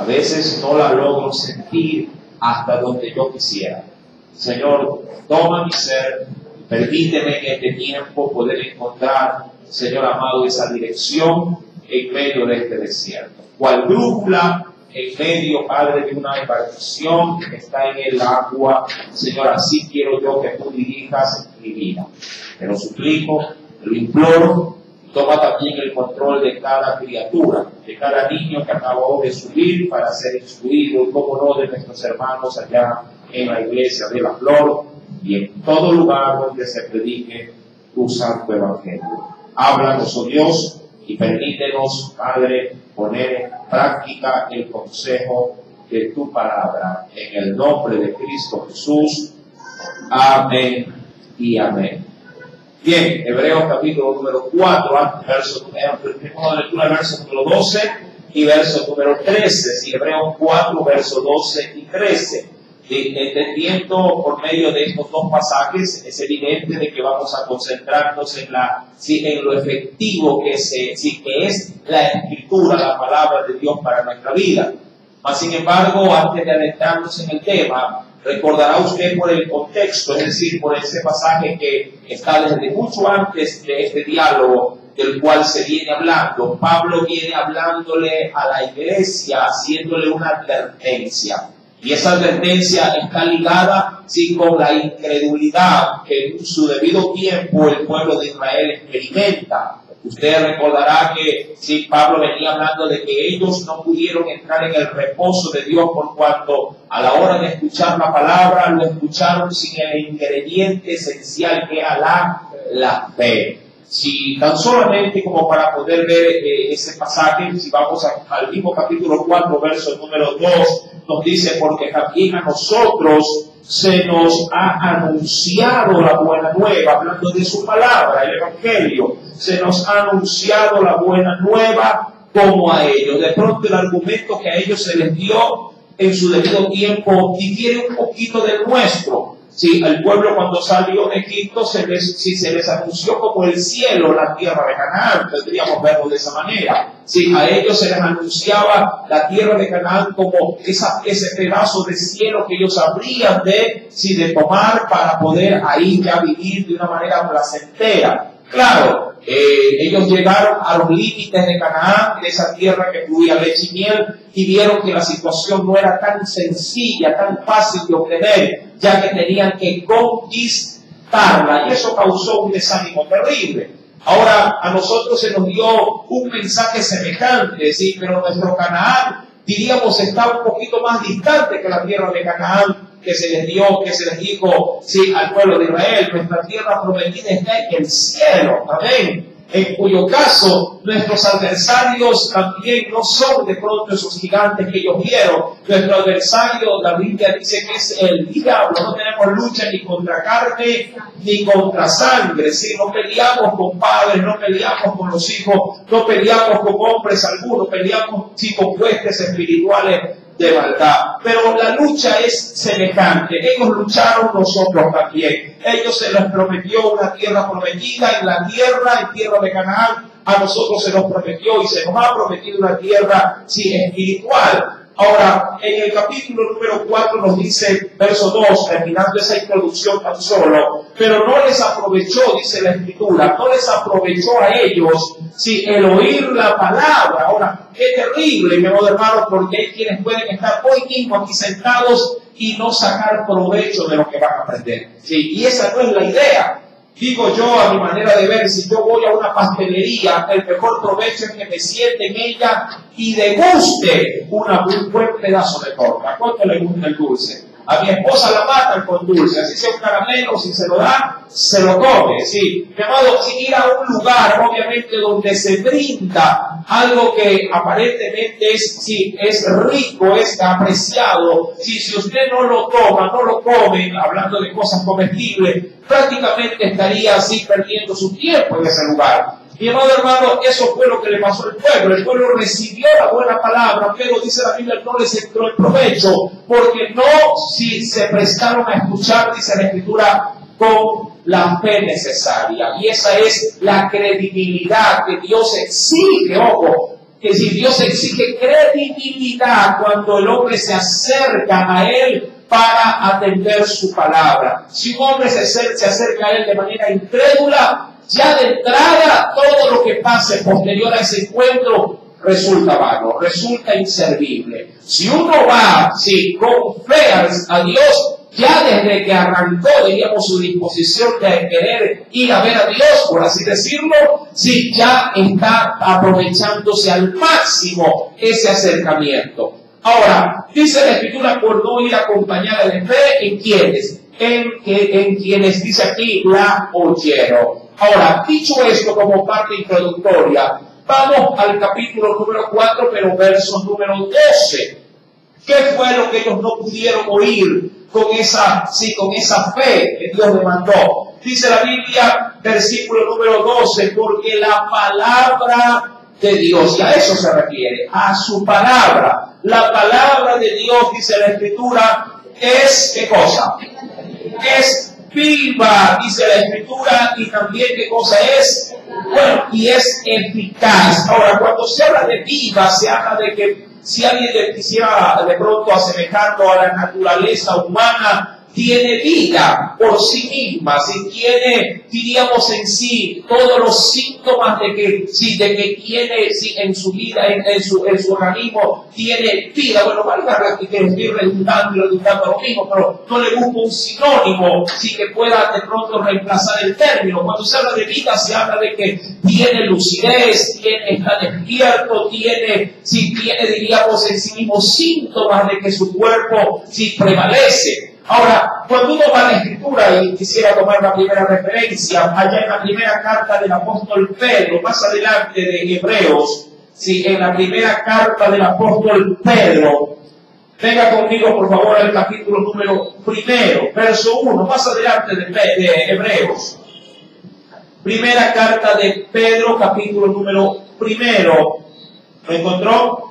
A veces no la logro sentir hasta donde yo quisiera. Señor, toma mi ser, permíteme en este tiempo poder encontrar, Señor amado, esa dirección en medio de este desierto. Cual brújula en medio, Padre, de una embarcación que está en el agua. Señor, así quiero yo que tú dirijas mi vida. Te lo suplico, te lo imploro. Toma también el control de cada criatura, de cada niño que acabó de subir para ser instruido, como no, de nuestros hermanos allá en la iglesia de la Flor y en todo lugar donde se predique tu santo evangelio. Háblanos, oh Dios, y permítenos, Padre, poner en práctica el consejo de tu palabra. En el nombre de Cristo Jesús. Amén y amén. Bien, Hebreos capítulo número 4, verso número 12 y verso número 13. Sí, Hebreos 4, verso 12 y 13. Entendiendo por medio de estos dos pasajes, es evidente de que vamos a concentrarnos en lo efectivo que es la Escritura, la palabra de Dios para nuestra vida. Mas, sin embargo, antes de adentrarnos en el tema, recordará usted por el contexto, es decir, por ese pasaje que está desde mucho antes de este diálogo del cual se viene hablando. Pablo viene hablándole a la iglesia, haciéndole una advertencia. Y esa advertencia está ligada con la incredulidad que en su debido tiempo el pueblo de Israel experimenta. Usted recordará que Pablo venía hablando de que ellos no pudieron entrar en el reposo de Dios por cuanto a la hora de escuchar la palabra lo escucharon sin el ingrediente esencial que era la fe. Si tan solamente como para poder ver ese pasaje, si vamos al mismo capítulo 4, verso número 2, nos dice, porque también a nosotros se nos ha anunciado la buena nueva, hablando de su palabra, el Evangelio, se nos ha anunciado la buena nueva como a ellos. De pronto el argumento que a ellos se les dio en su debido tiempo difiere un poquito del nuestro. Sí, al pueblo cuando salió de Egipto se les anunció como el cielo, la tierra de Canaán, podríamos verlo de esa manera. Sí, a ellos se les anunciaba la tierra de Canaán como ese pedazo de cielo que ellos habrían de tomar para poder ahí ya vivir de una manera placentera. Claro, ellos llegaron a los límites de Canaán, de esa tierra que fluía leche y miel, y vieron que la situación no era tan sencilla, tan fácil de obtener, ya que tenían que conquistarla, y eso causó un desánimo terrible. Ahora, a nosotros se nos dio un mensaje semejante, sí, pero nuestro Canaán, diríamos, está un poquito más distante que la tierra de Canaán, que se les dijo, al pueblo de Israel. Nuestra tierra prometida está en el cielo, amén. En cuyo caso, nuestros adversarios también no son de pronto esos gigantes que ellos vieron. Nuestro adversario, la Biblia dice que es el diablo. No tenemos lucha ni contra carne ni contra sangre. ¿Sí? No peleamos con padres, no peleamos con los hijos, no peleamos con hombres algunos, peleamos con huestes espirituales de maldad. Pero la lucha es semejante. Ellos lucharon, nosotros también. Ellos se les prometió una tierra prometida en tierra de Canaán. A nosotros se nos prometió y se nos ha prometido una tierra espiritual. Ahora, en el capítulo número 4 nos dice, verso 2, terminando esa introducción tan solo, pero no les aprovechó, dice la Escritura, no les aprovechó a ellos, el oír la palabra. Ahora, qué terrible, mi amado hermano, porque hay quienes pueden estar hoy mismo aquí sentados y no sacar provecho de lo que van a aprender. Y esa no es la idea. Digo yo, a mi manera de ver, si yo voy a una pastelería, el mejor provecho es que me siente en ella y deguste un buen pedazo de torta. ¿Cuánto le gusta el dulce? A mi esposa la matan con dulce, así sea un caramelo, si se lo da, se lo come. Sí, mi amado, ir a un lugar, obviamente, donde se brinda algo que aparentemente es rico, es apreciado. Si usted no lo toma, no lo come, hablando de cosas comestibles, prácticamente estaría así perdiendo su tiempo en ese lugar. Mi amado hermano, eso fue lo que le pasó al pueblo. El pueblo recibió la buena palabra, pero dice la Biblia, no les entró el provecho, porque no se prestaron a escuchar, dice la Escritura, con la fe necesaria. Y esa es la credibilidad que Dios exige, ojo, que si Dios exige credibilidad cuando el hombre se acerca a Él para atender su palabra. Si un hombre se acerca a Él de manera incrédula, ya de entrada todo lo que pase posterior a ese encuentro resulta vano, resulta inservible. Si uno va con fe a Dios, ya desde que arrancó, diríamos, su disposición de querer ir a ver a Dios, por así decirlo, ya está aprovechándose al máximo ese acercamiento. Ahora, dice la Escritura, por no ir acompañada de fe, ¿en quiénes? En quienes, dice aquí, la oyeron. Ahora, dicho esto como parte introductoria, vamos al capítulo número 4, pero verso número 12. ¿Qué fue lo que ellos no pudieron oír con esa fe que Dios demandó? Dice la Biblia, versículo número 12, porque la palabra de Dios, y a eso se refiere, a su palabra. La palabra de Dios, dice la Escritura, es, ¿qué cosa? Es viva, dice la Escritura, y también, ¿qué cosa es? Bueno, y es eficaz. Ahora, cuando se habla de viva, se habla de que si alguien le quisiera de pronto asemejarlo a la naturaleza humana, tiene vida por sí misma, si tiene, diríamos en sí, todos los síntomas de que tiene en su vida, en su organismo, tiene vida. Bueno, valga que estoy redundando lo mismo, pero no le busco un sinónimo, que pueda de pronto reemplazar el término. Cuando se habla de vida, se habla de que tiene lucidez, está despierto, tiene, diríamos en sí mismo, síntomas de que su cuerpo prevalece. Ahora, cuando uno va a la Escritura, y quisiera tomar la primera referencia, allá en la primera carta del apóstol Pedro, más adelante de Hebreos, en la primera carta del apóstol Pedro, venga conmigo por favor al capítulo número 1, verso 1, más adelante de Hebreos. Primera carta de Pedro, capítulo número 1, ¿lo encontró?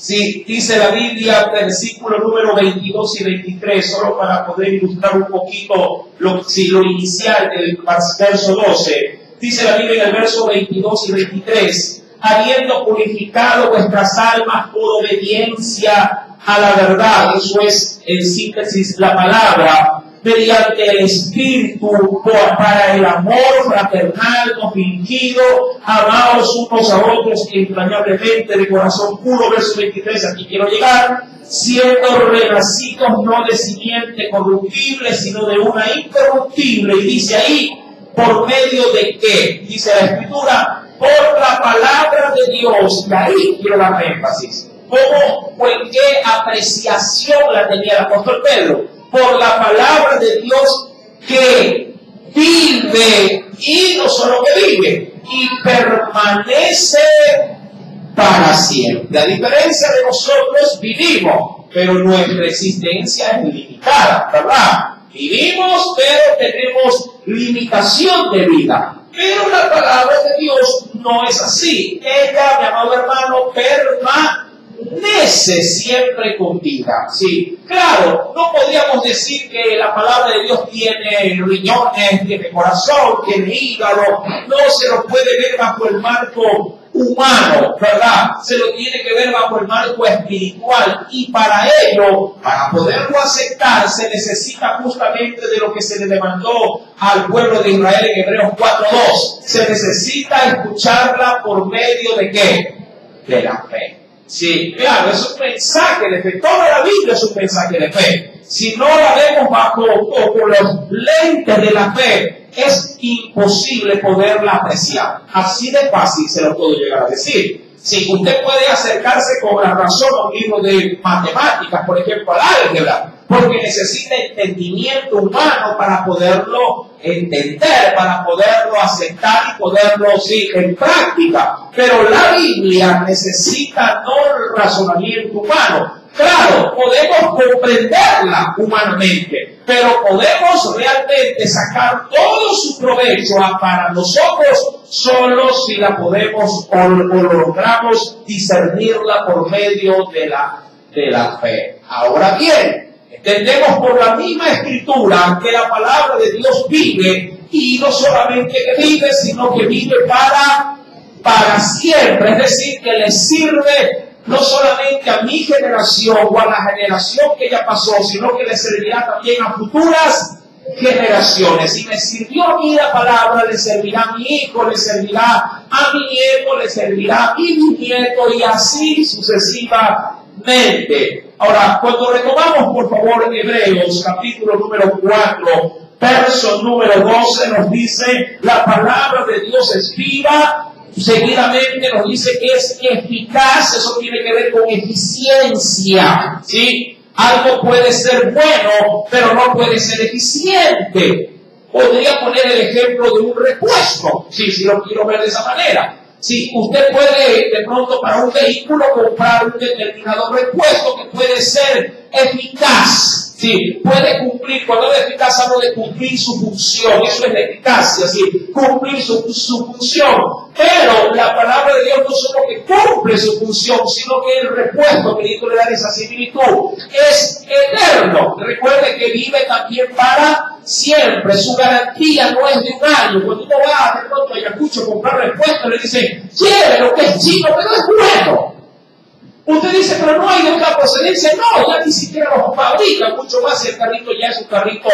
Sí, dice la Biblia, versículo número 22 y 23, solo para poder ilustrar un poquito lo inicial del verso 12. Dice la Biblia en el verso 22 y 23, habiendo purificado vuestras almas por obediencia a la verdad, eso es en síntesis la palabra, mediante el Espíritu, para el amor fraternal no fingido, amados unos a otros entrañablemente de corazón puro. Verso 23, aquí quiero llegar, siendo renacidos no de simiente corruptible, sino de una incorruptible. Y dice ahí, ¿por medio de qué? Dice la Escritura, por la palabra de Dios. Y ahí quiero dar énfasis. ¿Cómo o en qué apreciación la tenía el apóstol Pedro? Por la palabra de Dios que vive, y no solo que vive, y permanece para siempre. A diferencia de nosotros, vivimos, pero nuestra existencia es limitada, ¿verdad? Vivimos, pero tenemos limitación de vida. Pero la palabra de Dios no es así. Ella, mi amado hermano, permanece siempre con vida. Sí, claro, no podríamos decir que la palabra de Dios tiene riñones, tiene corazón, tiene hígado. No se lo puede ver bajo el marco humano, ¿verdad? Se lo tiene que ver bajo el marco espiritual, y para ello, para poderlo aceptar, se necesita justamente de lo que se le demandó al pueblo de Israel en Hebreos 4:2. Se necesita escucharla por medio de ¿qué? De la fe. Sí, claro, es un mensaje de fe. Toda la Biblia es un mensaje de fe. Si no la vemos bajo los lentes de la fe, es imposible poderla apreciar. Así de fácil se lo puedo llegar a decir. Si usted puede acercarse con la razón a un libro de matemáticas, por ejemplo, al álgebra, porque necesita entendimiento humano para poderlo entender, para poderlo aceptar y poderlo en práctica. Pero la Biblia necesita no el razonamiento humano. Claro, podemos comprenderla humanamente, pero podemos realmente sacar todo su provecho para nosotros solo si la podemos o logramos discernirla por medio de la fe. Ahora bien, entendemos por la misma Escritura que la palabra de Dios vive, y no solamente que vive, sino que vive para para siempre. Es decir, que le sirve no solamente a mi generación o a la generación que ya pasó, sino que le servirá también a futuras generaciones. Si me sirvió a mí la palabra, le servirá a mi hijo, le servirá a mi nieto, le servirá a mi bisnieto y así sucesivamente. Ahora, cuando retomamos por favor Hebreos capítulo número 4, verso número 12, nos dice: la palabra de Dios es viva. Seguidamente nos dice que es eficaz. Eso tiene que ver con eficiencia, ¿sí? Algo puede ser bueno, pero no puede ser eficiente. Podría poner el ejemplo de un repuesto, sí, si lo quiero ver de esa manera. Sí, usted puede de pronto para un vehículo comprar un determinado repuesto que puede ser eficaz. Sí, puede cumplir, cuando hablo de eficaz hablo de cumplir su función, eso es la eficacia, sí, cumplir su función. Pero la palabra de Dios no solo que cumple su función, sino que el repuesto, querido, le da esa similitud, es eterno. Recuerde que vive también para siempre, su garantía no es de un año. Cuando uno va de pronto a Ayacucho a comprar repuesto, le dicen: lleve lo que es chino, pero es bueno. Usted dice: pero no hay de otra procedencia. No, ya ni siquiera lo fabrican, mucho más si el carrito ya es un carrito,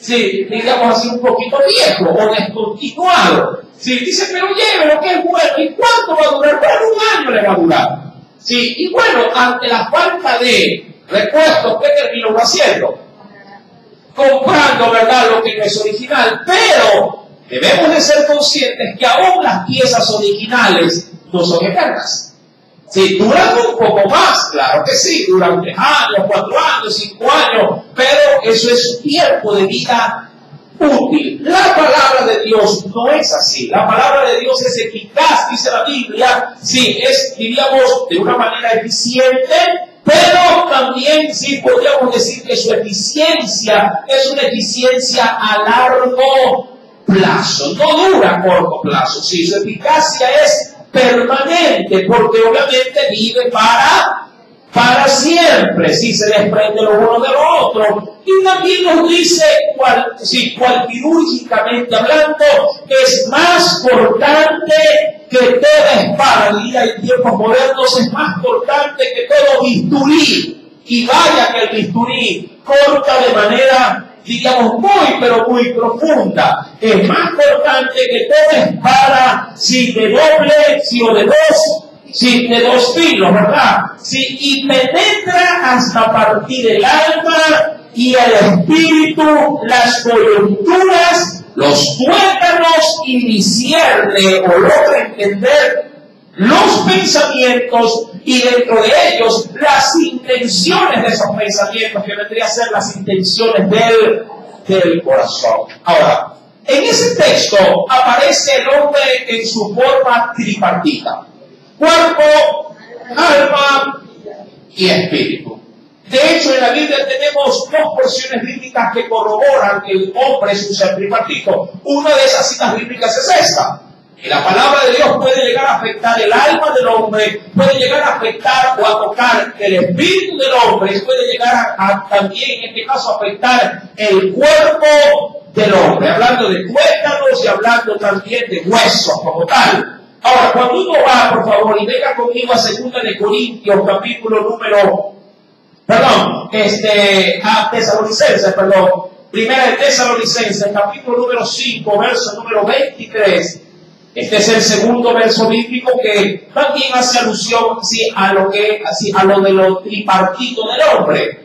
sí, digamos así, un poquito viejo o descontinuado. Sí, dice: pero lleve lo que es bueno. ¿Y cuánto va a durar? Bueno, un año le va a durar. Sí, y bueno, ante la falta de repuestos, ¿qué terminó haciendo? Comprando, ¿verdad?, lo que no es original. Pero debemos de ser conscientes que aún las piezas originales no son eternas. Sí, duran un poco más, claro que sí, duran 3 años, 4 años, 5 años, pero eso es tiempo de vida útil. La palabra de Dios no es así. La palabra de Dios es eficaz, dice la Biblia. Sí, es, diríamos, de una manera eficiente, pero también sí podríamos decir que su eficiencia es una eficiencia a largo plazo, no dura a corto plazo. Sí, su eficacia es permanente, porque obviamente vive para siempre, si se desprende lo uno de lo otro. Y también nos dice, cual quirúrgicamente hablando, es más cortante que toda espada. Diría en tiempos modernos, es más cortante que todo bisturí. Y vaya que el bisturí corta de manera, digamos, pero muy profunda. Es más cortante que toda espada, si de doble, si o de dos, si de 2 filos, ¿verdad? Sí, y penetra hasta partir el alma y el espíritu, las coyunturas, los tuétanos, y discierne o logra entender los pensamientos y dentro de ellos las intenciones de esos pensamientos, que vendría a ser las intenciones del corazón. Ahora, en ese texto aparece el hombre en su forma tripartita: cuerpo, alma y espíritu. De hecho, en la Biblia tenemos 2 porciones bíblicas que corroboran que el hombre es un ser tripartito. Una de esas citas bíblicas es esta: que la palabra de Dios puede llegar a afectar el alma del hombre, puede llegar a afectar o a tocar el espíritu del hombre, puede llegar a también, en este caso, afectar el cuerpo del hombre, hablando de tuétanos y hablando también de huesos como tal. Ahora, cuando uno va, por favor, y venga conmigo a 2 de Corintios, capítulo número, a Tesalonicenses, primera de Tesalonicenses, capítulo número 5, verso número 23. Este es el segundo verso bíblico que también hace alusión, sí, a lo de lo tripartito del hombre.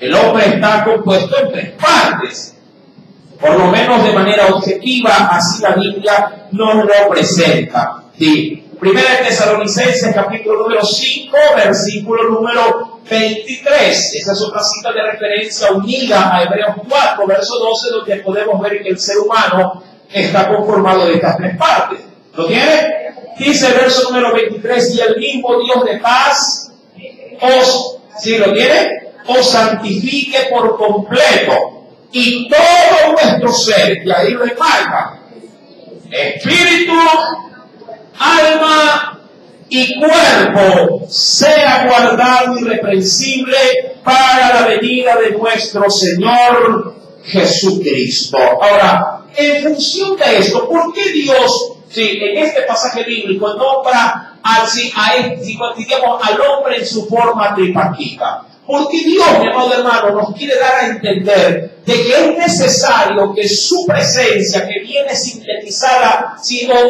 El hombre está compuesto en 3 partes. Por lo menos de manera objetiva, así la Biblia nos lo presenta. Sí. Primera de Tesalonicenses, capítulo número 5, versículo número 23. Esa es otra cita de referencia unida a Hebreos 4, verso 12, donde podemos ver que el ser humano está conformado de estas 3 partes. ¿Lo tiene? Dice el verso número 23: y el mismo Dios de paz ¿sí lo tiene? Os santifique por completo, y todo vuestro ser, y ahí lo enmarca, espíritu, alma y cuerpo, sea guardado irreprensible para la venida de nuestro Señor Jesucristo. Ahora, en función de esto, ¿por qué Dios sí, en este pasaje bíblico nombra al hombre en su forma tripartita. Porque Dios, mi amado hermano, nos quiere dar a entender de que es necesario que su presencia, que viene sintetizada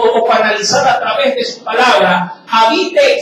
o canalizada a través de su palabra, habite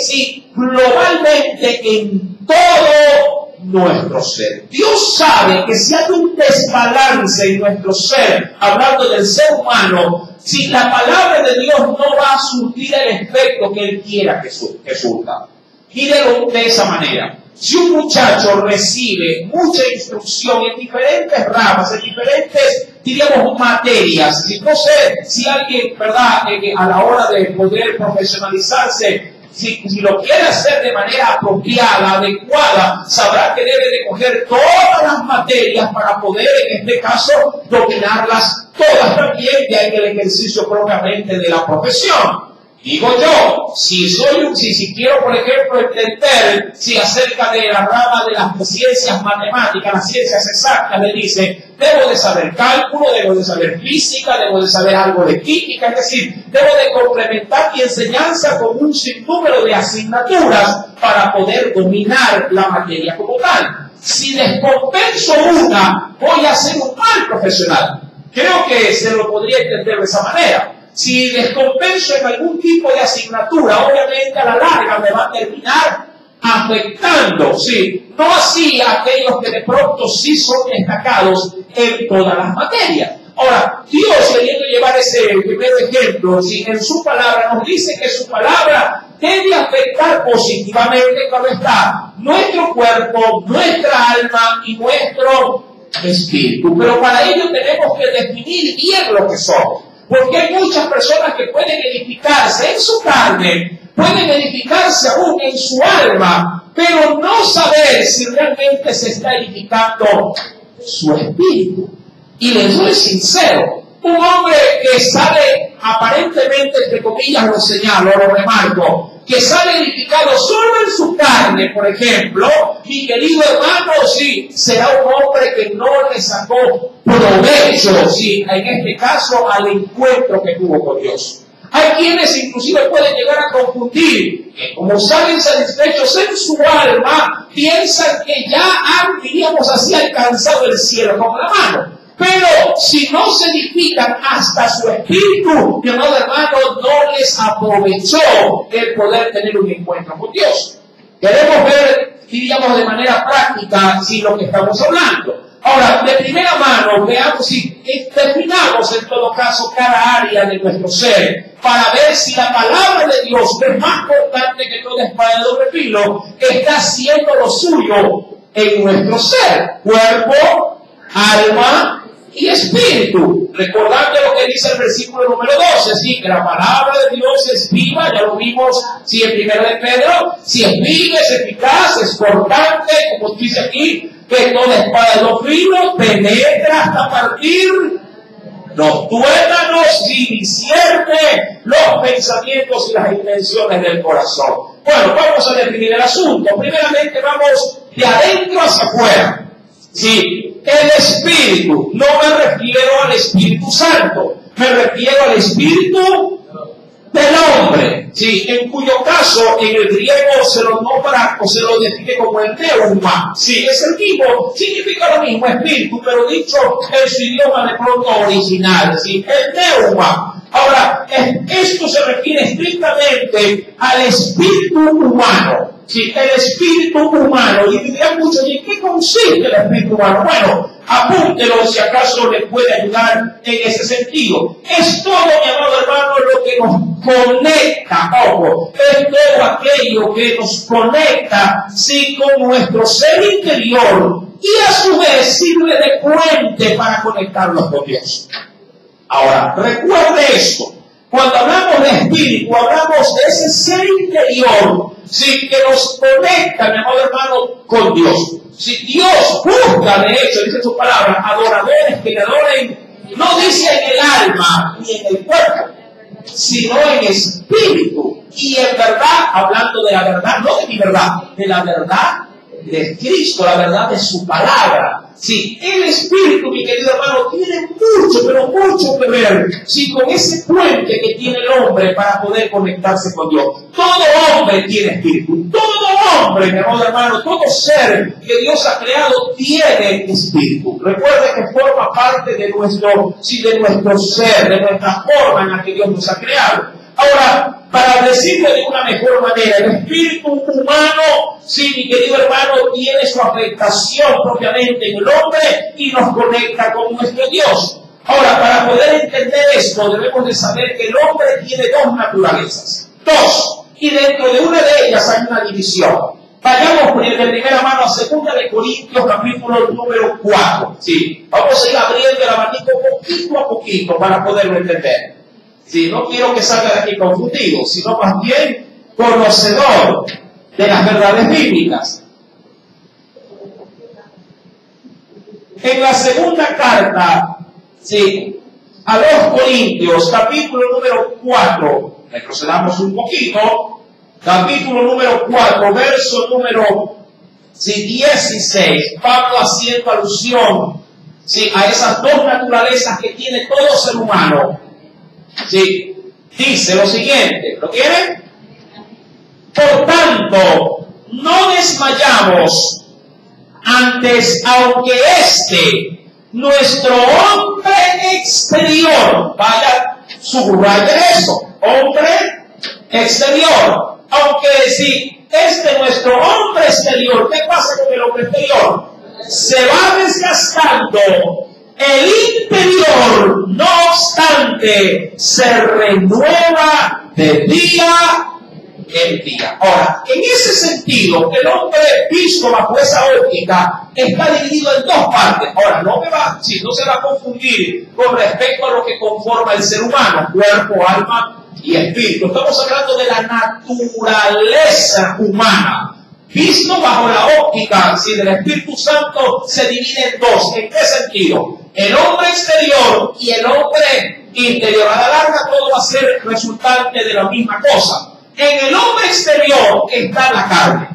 globalmente en todo nuestro ser. Dios sabe que si hay un desbalance en nuestro ser, hablando del ser humano, si la palabra de Dios no va a surtir el efecto que Él quiera que surta. Mírelo de esa manera. Si un muchacho recibe mucha instrucción en diferentes ramas, en diferentes, diríamos, materias, no sé si alguien, ¿verdad?, a la hora de poder profesionalizarse, si lo quiere hacer de manera apropiada, adecuada, sabrá que debe de coger todas las materias para poder, en este caso, dominarlas todas también, ya en el ejercicio propiamente de la profesión. Digo yo, si quiero, por ejemplo, entender acerca de la rama de las ciencias matemáticas, las ciencias exactas, me dice, debo de saber cálculo, debo de saber física, debo de saber algo de química, es decir, debo de complementar mi enseñanza con un sinnúmero de asignaturas para poder dominar la materia como tal. Si descompenso una, voy a ser un mal profesional. Creo que se lo podría entender de esa manera. Si descompenso en algún tipo de asignatura, obviamente a la larga me va a terminar afectando, sí. No así a aquellos que de pronto sí son destacados en todas las materias. Ahora, Dios, queriendo llevar ese primer ejemplo, en su palabra nos dice que su palabra debe afectar positivamente, cuando está nuestro cuerpo, nuestra alma y nuestro espíritu. Pero para ello tenemos que definir bien lo que somos. Porque hay muchas personas que pueden edificarse en su carne, pueden edificarse aún en su alma, pero no saber si realmente se está edificando su espíritu. Y les soy sincero, un hombre que sale aparentemente, entre comillas lo señalo, lo remarco, que sale edificado solo en su carne, por ejemplo, mi querido hermano, será un hombre que no le sacó provecho, en este caso, al encuentro que tuvo con Dios. Hay quienes inclusive pueden llegar a confundir que como salen satisfechos en su alma, piensan que ya han, diríamos así, alcanzado el cielo con la mano. Pero si no se edifican hasta su espíritu, mi amado hermano, no les aprovechó el poder tener un encuentro con Dios. Queremos ver, diríamos de manera práctica, lo que estamos hablando. Ahora, de primera mano, veamos definamos en todo caso cada área de nuestro ser para ver si la palabra de Dios, que es más importante que toda espada de doble filo, está haciendo lo suyo en nuestro ser, cuerpo, alma y espíritu. Recordando lo que dice el versículo número 12, que la palabra de Dios es viva, ya lo vimos, en 1 de Pedro, si es viva, es eficaz, es cortante, como dice aquí, que toda espada de dos filos penetra hasta partir los tuétanos y discierne los pensamientos y las intenciones del corazón. Bueno, vamos a definir el asunto. Primeramente vamos de adentro hacia afuera. El Espíritu, no me refiero al Espíritu Santo, me refiero al Espíritu del hombre, en cuyo caso en el griego se lo nombra o se lo define como el neuma. Es el mismo, significa lo mismo, espíritu, pero dicho en su idioma de pronto original, el neuma. Ahora, esto se refiere estrictamente al espíritu humano. El espíritu humano. Y dirán muchos, ¿y en qué consiste el espíritu humano? Bueno, apúntelo si acaso le puede ayudar en ese sentido. Es todo, mi amado hermano, lo que nos conecta, es todo aquello que nos conecta, con nuestro ser interior y a su vez sirve de puente para conectarnos con Dios. Ahora, recuerde esto. Cuando hablamos de espíritu, hablamos de ese ser interior, que nos conecta, mi amado hermano, con Dios. Dios busca, de hecho, dice su palabra, adoradores que le adoren, no dice en el alma ni en el cuerpo, sino en espíritu y en verdad, hablando de la verdad, no de mi verdad, de la verdad de Cristo, la verdad de su palabra. Sí, el Espíritu, mi querido hermano, tiene mucho, pero mucho que ver, sí, con ese puente que tiene el hombre para poder conectarse con Dios. Todo hombre tiene Espíritu, todo hombre, mi amado hermano, todo ser que Dios ha creado tiene Espíritu. Recuerde que forma parte de nuestro, sí, de nuestro ser, de nuestra forma en la que Dios nos ha creado. Ahora, para decirlo de una mejor manera, el espíritu humano, sí, mi querido hermano, tiene su afectación propiamente en el hombre y nos conecta con nuestro Dios. Ahora, para poder entender esto, debemos de saber que el hombre tiene dos naturalezas. Dos. Y dentro de una de ellas hay una división. Vayamos de primera mano a 2 de Corintios, capítulo número 4. Sí, vamos a ir abriendo el abanico poquito a poquito para poderlo entender. Sí, no quiero que salga de aquí confundido, sino más bien conocedor de las verdades bíblicas. En la segunda carta, sí, a los Corintios, capítulo número 4, retrocedamos un poquito, capítulo número 4, verso número 16, Pablo haciendo alusión, sí, a esas dos naturalezas que tiene todo ser humano. Sí, dice lo siguiente, ¿lo tienen? Por tanto, no desmayamos antes, aunque nuestro hombre exterior, vaya, subrayen eso, hombre exterior, aunque si nuestro hombre exterior, ¿qué pasa con el hombre exterior? Se va desgastando. El interior, no obstante, se renueva de día en día. Ahora, en ese sentido, el hombre visto bajo esa óptica está dividido en dos partes. Ahora, no se va a confundir con respecto a lo que conforma el ser humano, cuerpo, alma y espíritu. Estamos hablando de la naturaleza humana. Visto bajo la óptica del Espíritu Santo, se divide en dos. ¿En qué sentido? El hombre exterior y el hombre interior. A la larga todo va a ser resultante de la misma cosa. En el hombre exterior está la carne,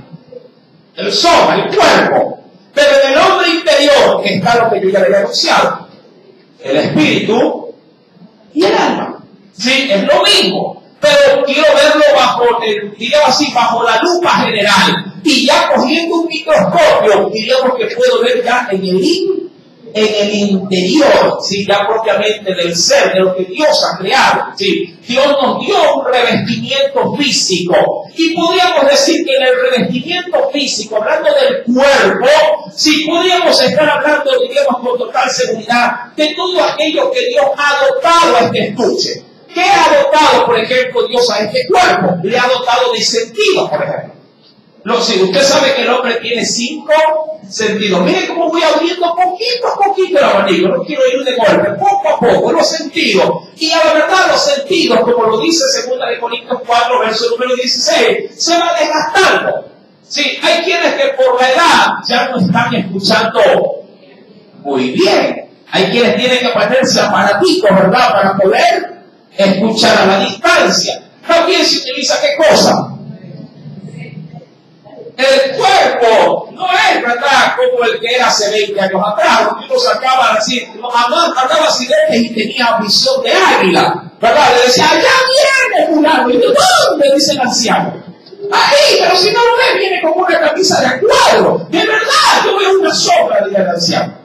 el soma, el cuerpo. Pero en el hombre interior está lo que yo ya le había anunciado: el espíritu y el alma. Sí, es lo mismo. Pero quiero verlo bajo la lupa general. Y ya cogiendo un microscopio, diríamos que puedo ver ya en el interior, sí, ya propiamente del ser, de lo que Dios ha creado. Sí. Dios nos dio un revestimiento físico. Y podríamos decir que en el revestimiento físico, hablando del cuerpo, sí podríamos estar hablando, diríamos con total seguridad, de todo aquello que Dios ha dotado a este estuche. ¿Qué ha dotado, por ejemplo, Dios a este cuerpo? Le ha dotado de sentidos, por ejemplo. Si usted sabe que el hombre tiene 5 sentidos. Mire cómo voy abriendo poquito a poquito el abanico. No quiero ir de golpe, poco a poco, los sentidos. Y a la verdad, los sentidos, como lo dice 2 de Corintios 4, verso número 16, se va desgastando. Sí, hay quienes que por la edad ya no están escuchando muy bien. Hay quienes tienen que ponerse aparatitos, ¿verdad?, para poder escuchar a la distancia. También se utiliza ¿qué cosa? El cuerpo no es, ¿verdad?, como el que era hace 20 años atrás, donde uno sacaba así, andaba así y tenía visión de águila, ¿verdad? Le decía, allá viene fulano, y yo, ¿dónde? Dice el anciano. Ahí, pero si no lo ve, viene con una camisa de cuadro. De verdad, yo veo una sombra, dice el anciano.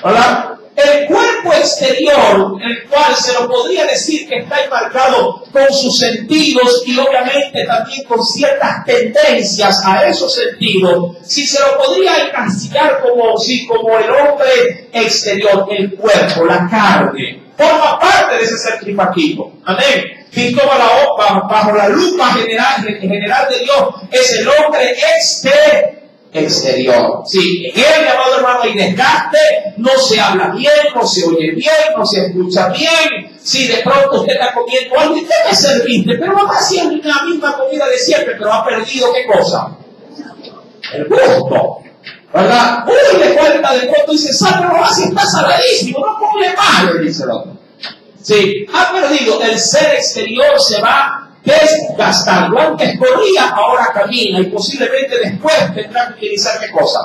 ¿Verdad? El cuerpo exterior, el cual se lo podría decir que está enmarcado con sus sentidos y obviamente también con ciertas tendencias a esos sentidos, si se lo podría encasillar como el hombre exterior, el cuerpo, la carne, forma parte de ese ser trifáquico. Amén. Visto bajo la lupa general de Dios, es el hombre exterior. Sí, en él, amado hermano, hay desgaste, no se habla bien, no se oye bien, no se escucha bien. Si de pronto usted está comiendo algo y usted me serviste, pero no haciendo la misma comida de siempre, pero ha perdido ¿qué cosa? El gusto, ¿verdad? Uy, le cuenta de pronto y dice, pero así está saladísimo, no come mal, le dice el otro. Sí, ha perdido, el ser exterior se va desgastando. Antes corría, ahora camina, y posiblemente después tendrá que utilizar ¿qué cosa?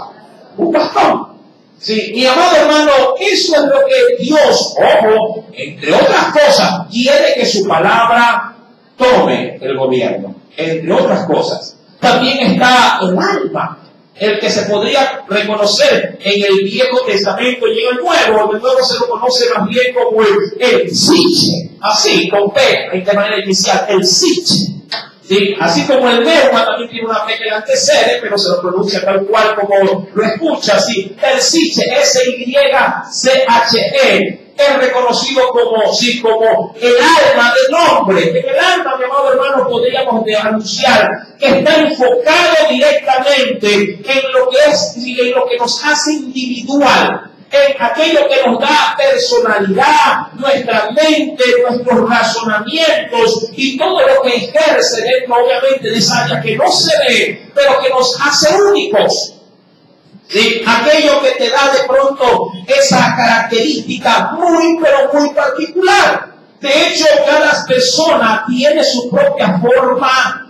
Un bastón. Sí, mi amado hermano, eso es lo que Dios, ojo, entre otras cosas, quiere que su palabra tome el gobierno. Entre otras cosas. También está el alma, el que se podría reconocer en el Viejo Testamento y en el Nuevo. En el Nuevo se lo conoce más bien como el psiche, así, con P, de manera inicial, el psiche. ¿Sí? Así como el neuma también tiene una P que le antecede, pero se lo pronuncia tal cual como lo escucha, ¿sí? El psiche, S-Y-C-H-E, es reconocido como, sí, como el alma del hombre. En el alma, mi amado hermano, podríamos anunciar que está enfocado directamente en lo que es, en lo que nos hace individual, en aquello que nos da personalidad, nuestra mente, nuestros razonamientos y todo lo que ejerce dentro, obviamente, de esa área que no se ve, pero que nos hace únicos. ¿Sí? Aquello que te da de pronto esa característica muy, pero muy particular. De hecho, cada persona tiene su propia forma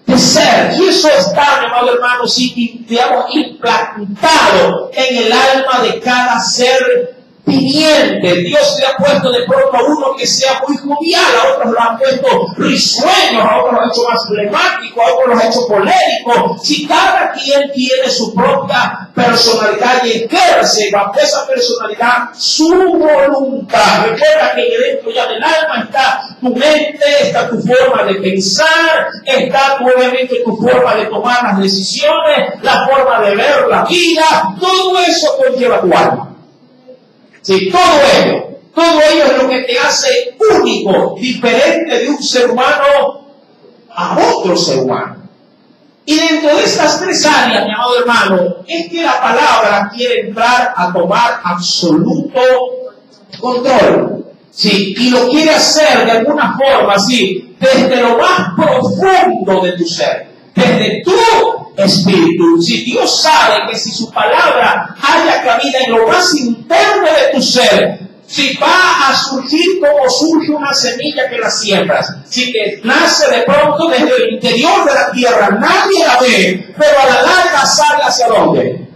de ser. Y eso está, mi amado hermano, sí, digamos, implantado en el alma de cada ser viviente. Dios le ha puesto de pronto a uno que sea muy jovial, a otros lo han puesto risueños, a otros lo ha hecho más flemático, a otros lo ha hecho colérico. Si cada quien tiene su propia personalidad y ejerce bajo esa personalidad su voluntad. Recuerda que dentro ya del alma está tu mente, está tu forma de pensar, está obviamente tu forma de tomar las decisiones, la forma de ver la vida. Todo eso conlleva tu alma. Sí, todo ello es lo que te hace único, diferente de un ser humano a otro ser humano. Y dentro de estas tres áreas, mi amado hermano, es que la palabra quiere entrar a tomar absoluto control. Sí, y lo quiere hacer de alguna forma, sí, desde lo más profundo de tu ser, desde tu espíritu. Si Dios sabe que si su palabra haya cabida en lo más interno de tu ser, si va a surgir como surge una semilla que la siembras, si que nace de pronto desde el interior de la tierra, nadie la ve, pero a la larga sale hacia dónde?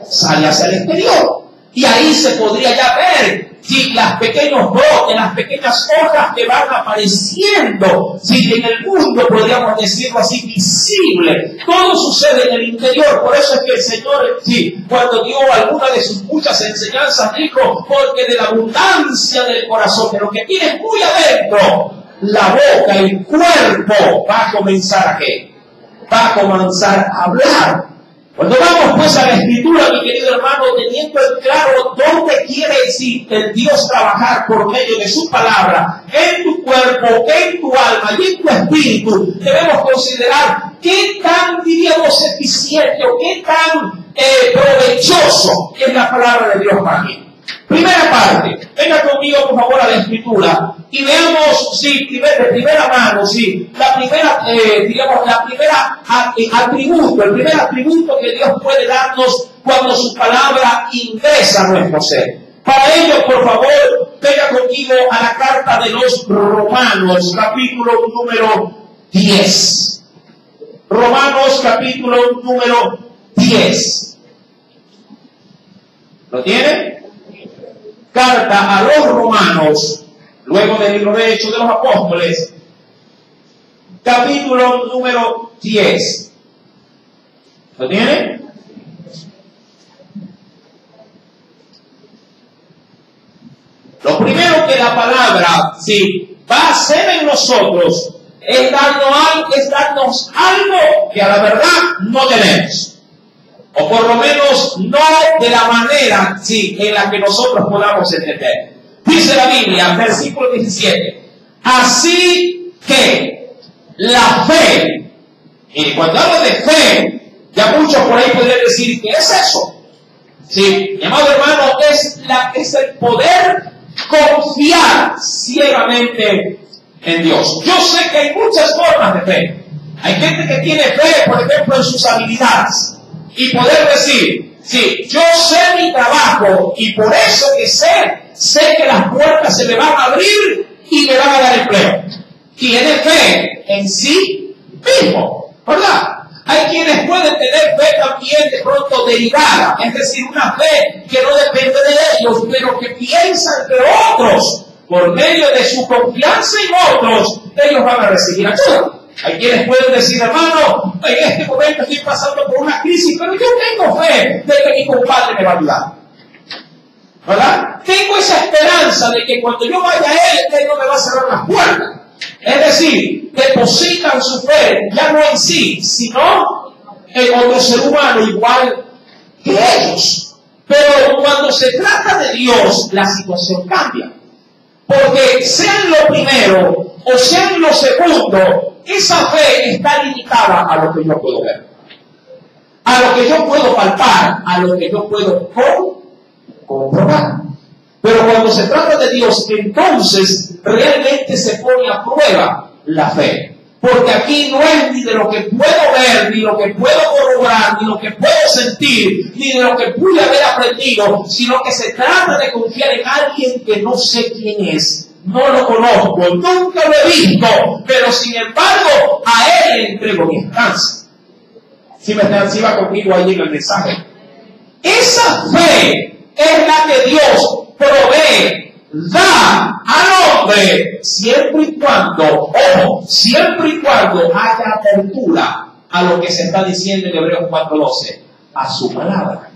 Sale hacia el exterior. Y ahí se podría ya ver si los pequeños brotes, las pequeñas hojas que van apareciendo, si en el mundo, podríamos decirlo así, visible. Todo sucede en el interior. Por eso es que el Señor, sí, cuando dio alguna de sus muchas enseñanzas, dijo, porque de la abundancia del corazón, de lo que tienes muy adentro, la boca, el cuerpo, va a comenzar a ¿qué? Va a comenzar a hablar. Cuando vamos pues a la Escritura, mi querido hermano, teniendo en claro dónde quiere decir el Dios trabajar por medio de su palabra, en tu cuerpo, en tu alma y en tu espíritu, debemos considerar qué tan, diríamos, eficiente o qué tan provechoso es la palabra de Dios para mí. Primera parte, venga conmigo por favor a la Escritura y veamos, sí, de primera mano, sí, la primera, digamos, la primera atributo, el primer atributo que Dios puede darnos cuando su palabra ingresa a nuestro ser. Para ello, por favor, venga conmigo a la carta de los Romanos, capítulo número 10. Romanos, capítulo número 10. ¿Lo tiene? Carta a los Romanos, luego del libro de Hechos de los Apóstoles, capítulo número 10. ¿Lo tiene? Lo primero que la palabra, sí, va a hacer en nosotros es darnos algo que a la verdad no tenemos. O por lo menos no de la manera, sí, en la que nosotros podamos entender. Dice la Biblia, versículo 17. Así que la fe, y cuando hablo de fe, ya muchos por ahí podrían decir, ¿qué es eso? Sí, mi amado hermano, es el poder confiar ciegamente en Dios. Yo sé que hay muchas formas de fe. Hay gente que tiene fe, por ejemplo, en sus habilidades. Y poder decir, sí, yo sé mi trabajo y por eso que sé que las puertas se me van a abrir y me van a dar empleo. tiene fe en sí mismo, ¿verdad? Hay quienes pueden tener fe también de pronto derivada, es decir, una fe que no depende de ellos, pero que piensan que otros, por medio de su confianza en otros, ellos van a recibir ayuda. Hay quienes pueden decir, hermano, en este momento estoy pasando por una crisis, pero yo tengo fe de que mi compadre me va a ayudar. ¿Verdad? Tengo esa esperanza de que cuando yo vaya a él no me va a cerrar las puertas. Es decir, depositan su fe ya no en sí, sino en otro ser humano igual que ellos. Pero cuando se trata de Dios, la situación cambia. Porque sean lo primero o sean lo segundo, esa fe está limitada a lo que yo puedo ver, a lo que yo puedo palpar, a lo que yo puedo comprobar. Pero cuando se trata de Dios, entonces realmente se pone a prueba la fe. Porque aquí no es ni de lo que puedo ver, ni lo que puedo corroborar, ni lo que puedo sentir, ni de lo que pude haber aprendido, sino que se trata de confiar en alguien que no sé quién es, no lo conozco, nunca lo he visto, pero sin embargo a él le entrego mi esperanza. Si va conmigo ahí en el mensaje. Esa fe es la que Dios provee, da al hombre, siempre y cuando haya apertura a lo que se está diciendo en Hebreos 4:12, a su palabra.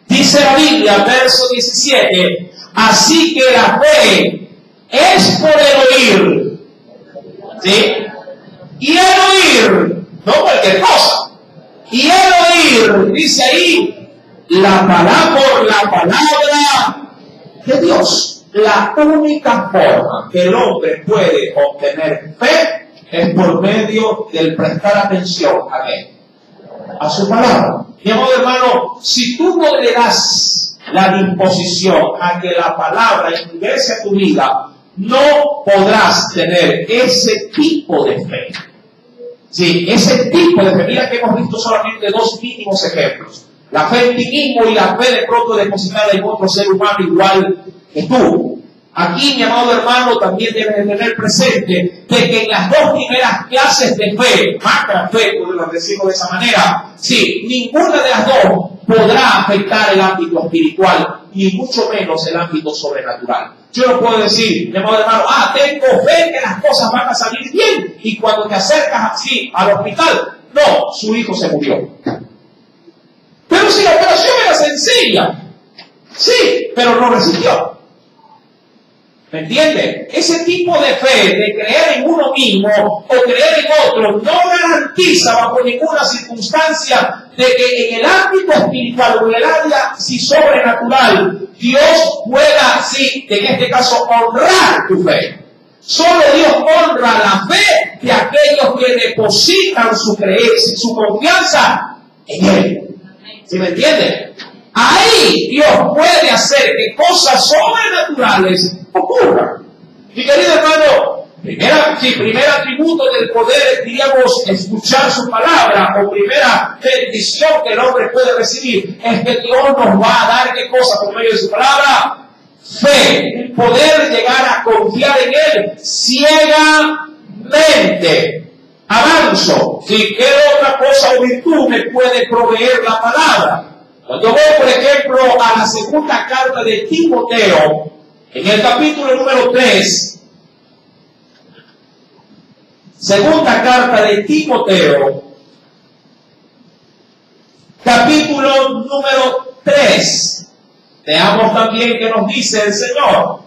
Dice la Biblia, verso 17, así que la fe es por el oír, ¿sí? Y el oír, no cualquier cosa, y el oír, dice ahí, la palabra de Dios. La única forma que el hombre puede obtener fe es por medio del prestar atención a qué? A su palabra. Mi amado hermano, si tú no le das la disposición a que la palabra ingrese a tu vida, no podrás tener ese tipo de fe. Sí, ese tipo de fe. Mira que hemos visto solamente dos mínimos ejemplos. La fe en ti mismo y la fe de pronto depositada en otro ser humano igual que tú. Aquí, mi amado hermano, también debes tener presente de que en las dos primeras clases de fe, macra fe, podemos decirlo de esa manera, sí, ninguna de las dos podrá afectar el ámbito espiritual y mucho menos el ámbito sobrenatural. Yo no puedo decir, mi amado hermano, tengo fe que las cosas van a salir bien, y cuando te acercas así al hospital, no, su hijo se murió. Pero si la operación era sencilla, sí, pero no resistió. ¿Me entiende? Ese tipo de fe, de creer en uno mismo o creer en otro, no garantiza bajo ninguna circunstancia de que en el ámbito espiritual o en el área sobrenatural, Dios pueda, sí, en este caso, honrar tu fe. Solo Dios honra la fe de aquellos que depositan su creencia, su confianza en Él. ¿Sí me entiende? Ahí Dios puede hacer que cosas sobrenaturales ocurran. Mi querido hermano, primer atributo del poder, diríamos, escuchar su palabra, o primera bendición que el hombre puede recibir, es que Dios nos va a dar ¿qué cosa por medio de su palabra? Fe, poder llegar a confiar en Él ciegamente. Avanzo, si qué otra cosa o virtud me puede proveer la palabra. Cuando voy, por ejemplo, a la segunda carta de Timoteo, en el capítulo número 3, segunda carta de Timoteo, capítulo número 3, veamos también qué nos dice el Señor.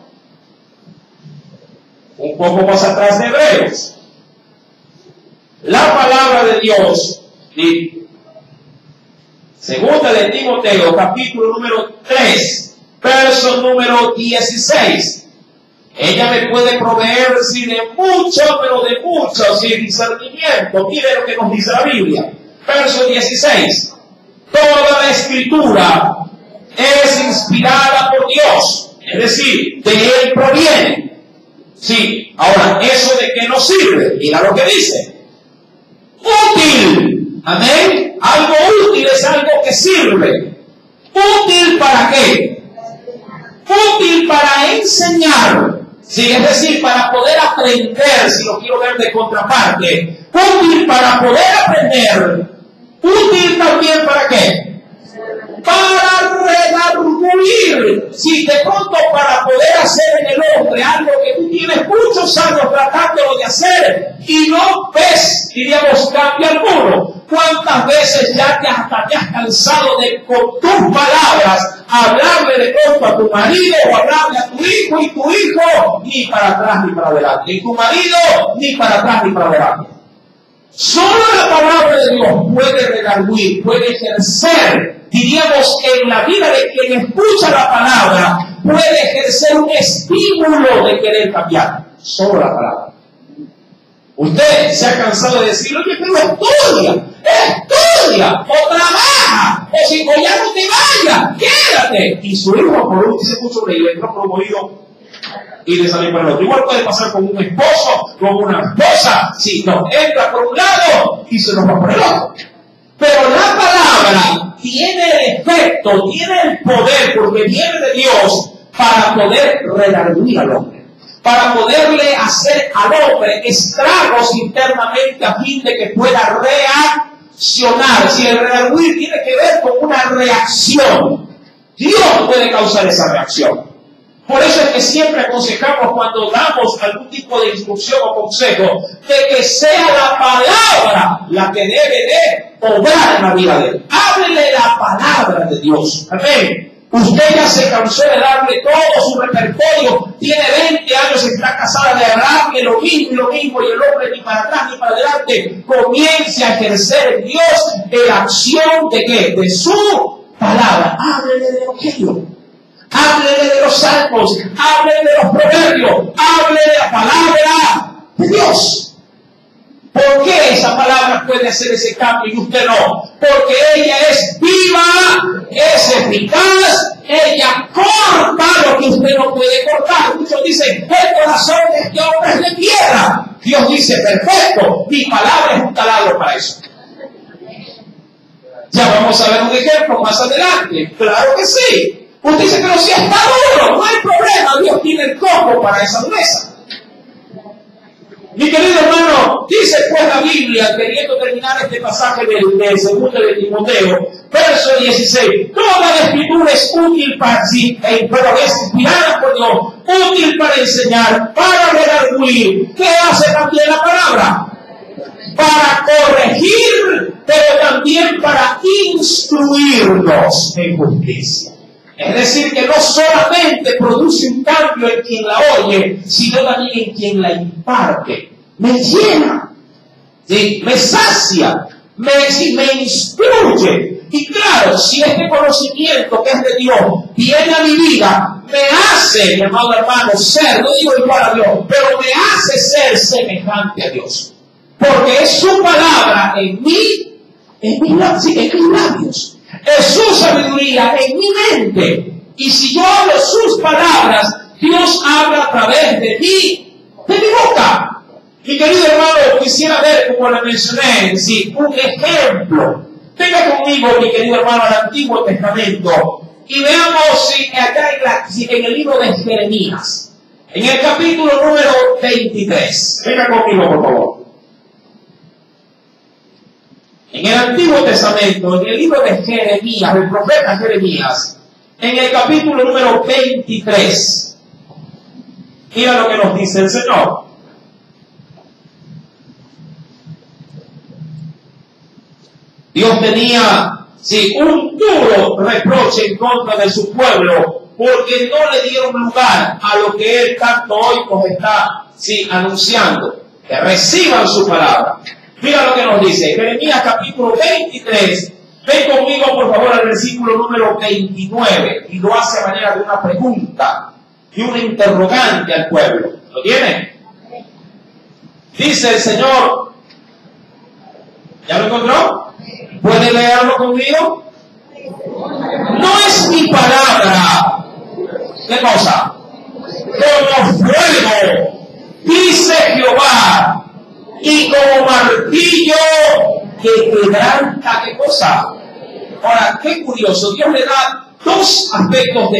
Un poco más atrás de Hebreos. La palabra de Dios, y segunda de Timoteo, capítulo número 3, verso número 16. Ella me puede proveer, sí, de mucho, pero de mucho, sin discernimiento. Mire lo que nos dice la Biblia. Verso 16. Toda la escritura es inspirada por Dios. Es decir, de Él proviene. Sí, ahora, ¿eso de qué nos sirve? Mira lo que dice. Útil. Amén. Algo útil es algo que sirve. ¿Útil para qué? Útil para enseñar. Sí, es decir, para poder aprender, si lo quiero ver de contraparte, útil para poder aprender, útil también para qué? Para redarguir. Si de pronto para poder hacer en el hombre algo que tú tienes muchos años tratándolo de hacer y no ves, diríamos, cambio alguno. ¿Cuántas veces ya te has cansado de con tus palabras hablarle de pronto a tu marido o hablarle a tu hijo y tu hijo ni para atrás ni para adelante? Y tu marido ni para atrás ni para adelante. Solo la palabra de Dios puede redarguir, puede ejercer, diríamos, en la vida de quien escucha la palabra, puede ejercer un estímulo de querer cambiar. Solo la palabra. Usted se ha cansado de decir, oye, pero estudia, o trabaja, o ya no te vayas, quédate. Y su hijo, por un dice mucho de le entró promovido y le salió para el otro. Igual puede pasar con un esposo, con una esposa, si nos entra por un lado y se nos va por el otro. Pero la palabra tiene el efecto, tiene el poder, porque viene de Dios, para poder redarguir al hombre, para poderle hacer al hombre estragos internamente a fin de que pueda reaccionar. Si el redarguir tiene que ver con una reacción, Dios puede causar esa reacción. Por eso es que siempre aconsejamos cuando damos algún tipo de instrucción o consejo, de que sea la palabra la que debe de obrar en la vida de él. Háblele la palabra de Dios. Amén. Usted ya se cansó de darle todo su repertorio, tiene 20 años, está casada, de darle lo mismo, y el hombre ni para atrás ni para adelante. Comience a ejercer en Dios la acción de ¿qué? De su palabra. Háblele de aquello. Háblele de los salmos, háblele de los proverbios, háblele de la palabra de Dios. ¿Por qué esa palabra puede hacer ese cambio y usted no? Porque ella es viva, es eficaz, ella corta lo que usted no puede cortar. Muchos dicen, el corazón de este hombre es de piedra. Dios dice, perfecto, mi palabra es un taladro para eso. Ya vamos a ver un ejemplo más adelante. Claro que sí. Usted dice, pero si está duro, no hay problema, Dios tiene el copo para esa dureza. Mi querido hermano, dice pues la Biblia, queriendo terminar este pasaje del segundo de Timoteo, verso 16, toda la escritura es útil para sí, pero es inspirada por Dios, útil para enseñar, para redarguir. ¿Qué hace también la palabra? Para corregir, pero también para instruirnos en justicia. Es decir, que no solamente produce un cambio en quien la oye, sino también en quien la imparte. Me llena, ¿sí? Me sacia, me instruye. Y claro, si este conocimiento que es de Dios viene a mi vida, me hace, mi amado hermano, ser, no digo igual a Dios, pero me hace ser semejante a Dios. Porque es su palabra en mis labios. Es su sabiduría en mi mente. Y si yo hablo sus palabras, Dios habla a través de mi boca. Mi querido hermano, quisiera ver, como le mencioné, ¿sí? Un ejemplo. Venga conmigo, mi querido hermano, al Antiguo Testamento y veamos si acá en el libro de Jeremías, en el capítulo número 23. Venga conmigo, por favor. En el Antiguo Testamento, en el libro de Jeremías, el profeta Jeremías, en el capítulo número 23, mira lo que nos dice el Señor. Dios tenía, sí, un duro reproche en contra de su pueblo, porque no le dieron lugar a lo que Él tanto hoy nos está, sí, anunciando, que reciban su palabra. Mira lo que nos dice, Jeremías capítulo 23, ven conmigo por favor al versículo número 29, y lo hace a manera de una pregunta, y una interrogante al pueblo. ¿Lo tiene? Dice el Señor, ¿ya lo encontró? ¿Puede leerlo conmigo? No es mi palabra, ¿qué cosa? Como fuego, dice Jehová, y como martillo que quebranta, ¿qué cosa? Ahora, qué curioso, Dios le da dos aspectos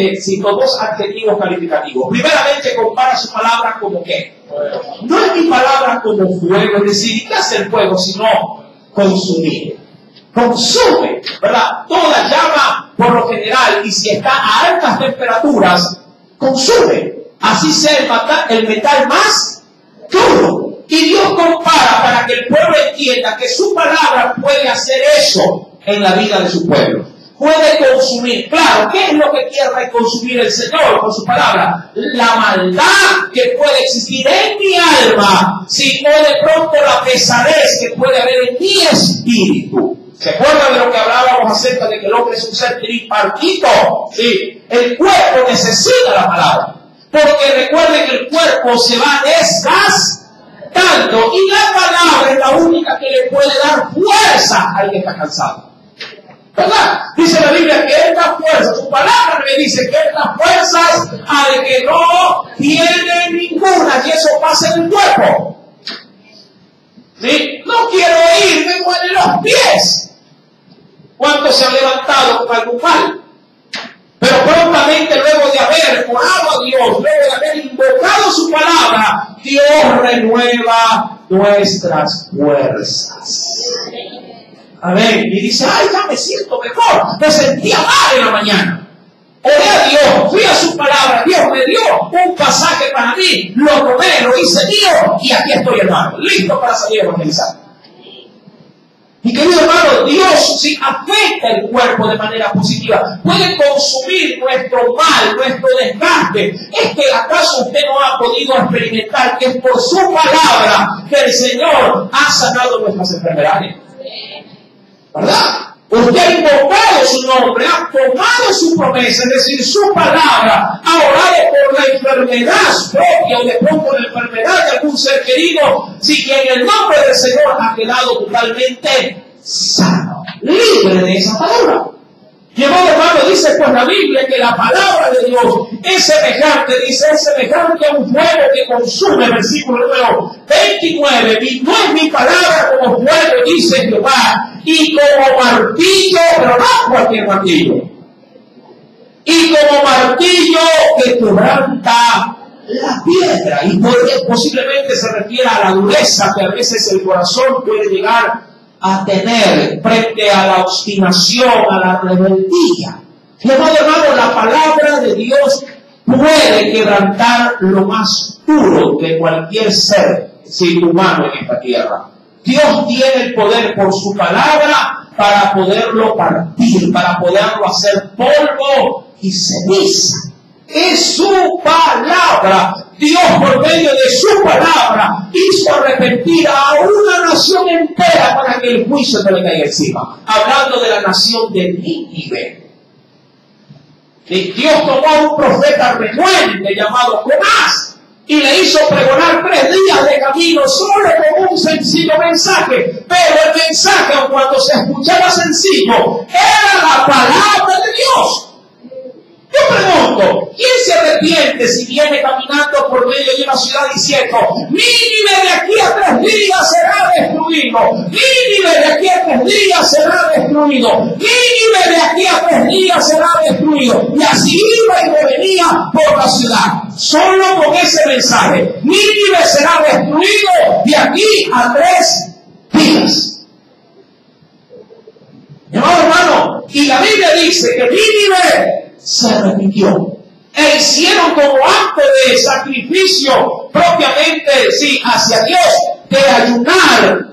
dos adjetivos calificativos. Primeramente, compara su palabra como ¿qué? No es mi palabra como fuego, es decir, ¿qué hace el fuego? Sino consumir. Consume, ¿verdad? Toda llama, por lo general, y si está a altas temperaturas, consume. Así sea el metal más duro. Y Dios compara para que el pueblo entienda que su palabra puede hacer eso en la vida de su pueblo. Puede consumir. Claro, ¿qué es lo que quiere consumir el Señor con su palabra? La maldad que puede existir en mi alma, si no de pronto la pesadez que puede haber en mi espíritu. ¿Se acuerdan de lo que hablábamos acerca de que el hombre es un ser tripartito? Sí, el cuerpo necesita la palabra. Porque recuerden que el cuerpo se va desgastando y la palabra es la única que le puede dar fuerza al que está cansado. ¿Verdad? Dice la Biblia que esta fuerza, su palabra me dice que estas fuerzas al que no tiene ninguna, y eso pasa en el cuerpo. ¿Sí? No quiero ir, me duelen los pies. ¿Cuántos se han levantado con algún mal? Pero prontamente, luego de haber orado a Dios, luego de haber invocado su palabra, Dios renueva nuestras fuerzas. Amén. Y dice, ay, ya me siento mejor. Me sentía mal en la mañana. Oré a Dios, fui a su palabra, Dios me dio un pasaje para mí, lo tomé, lo hice mío, y aquí estoy, hermano, listo para salir a evangelizar. Mi querido hermano, Dios sí afecta el cuerpo de manera positiva. Puede consumir nuestro mal, nuestro desgaste. ¿Es que acaso usted no ha podido experimentar que es por su palabra que el Señor ha sanado nuestras enfermedades? ¿Verdad? Usted ha invocado su nombre, ha tomado su promesa, es decir, su palabra, ha orado por la enfermedad propia o de pronto la enfermedad de algún ser querido, si que en el nombre del Señor ha quedado totalmente sano, libre de esa palabra. Y hermano, dice pues la Biblia que la palabra de Dios es semejante, dice, es semejante a un fuego que consume, versículo número 29, y no es mi palabra como fuego, dice Jehová, y como martillo, pero no cualquier martillo, y como martillo que quebranta la piedra, y posiblemente se refiere a la dureza que a veces el corazón puede llegar a tener frente a la obstinación, a la rebeldía. Y hermano, la palabra de Dios puede quebrantar lo más duro de cualquier ser humano en esta tierra. Dios tiene el poder por su palabra para poderlo partir, para poderlo hacer polvo y ceniza. Es su palabra. Dios, por medio de su palabra, hizo arrepentir a una nación entera para que el juicio no le caiga encima. Hablando de la nación de Nínive. Dios tomó a un profeta renuente llamado Jonás y le hizo pregonar 3 días de camino solo con un sencillo mensaje. Pero el mensaje, cuando se escuchaba sencillo, era la palabra de Dios. Yo pregunto, ¿quién se arrepiente si viene caminando por medio de una ciudad diciendo, Nínive de aquí a 3 días será destruido, Nínive de aquí a 3 días será destruido, Nínive de aquí a 3 días será destruido? Y así iba y venía por la ciudad, solo con ese mensaje, Nínive será destruido de aquí a 3 días. Hermano, y la Biblia dice que Nínive se arrepintió e hicieron como acto de sacrificio propiamente, hacia Dios, de ayunar,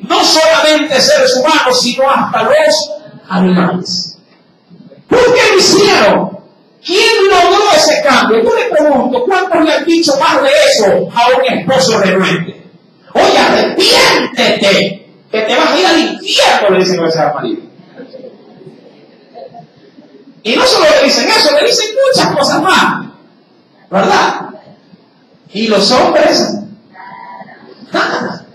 no solamente seres humanos, sino hasta los animales. ¿Por qué lo hicieron? ¿Quién logró ese cambio? Yo le pregunto, ¿cuántos le han dicho más de eso a un esposo renuente? Oye, arrepiéntete, que te vas a ir al infierno, le dicen a ese marido. Y no solo le dicen eso, le dicen muchas cosas más, ¿verdad? Y los hombres, nada.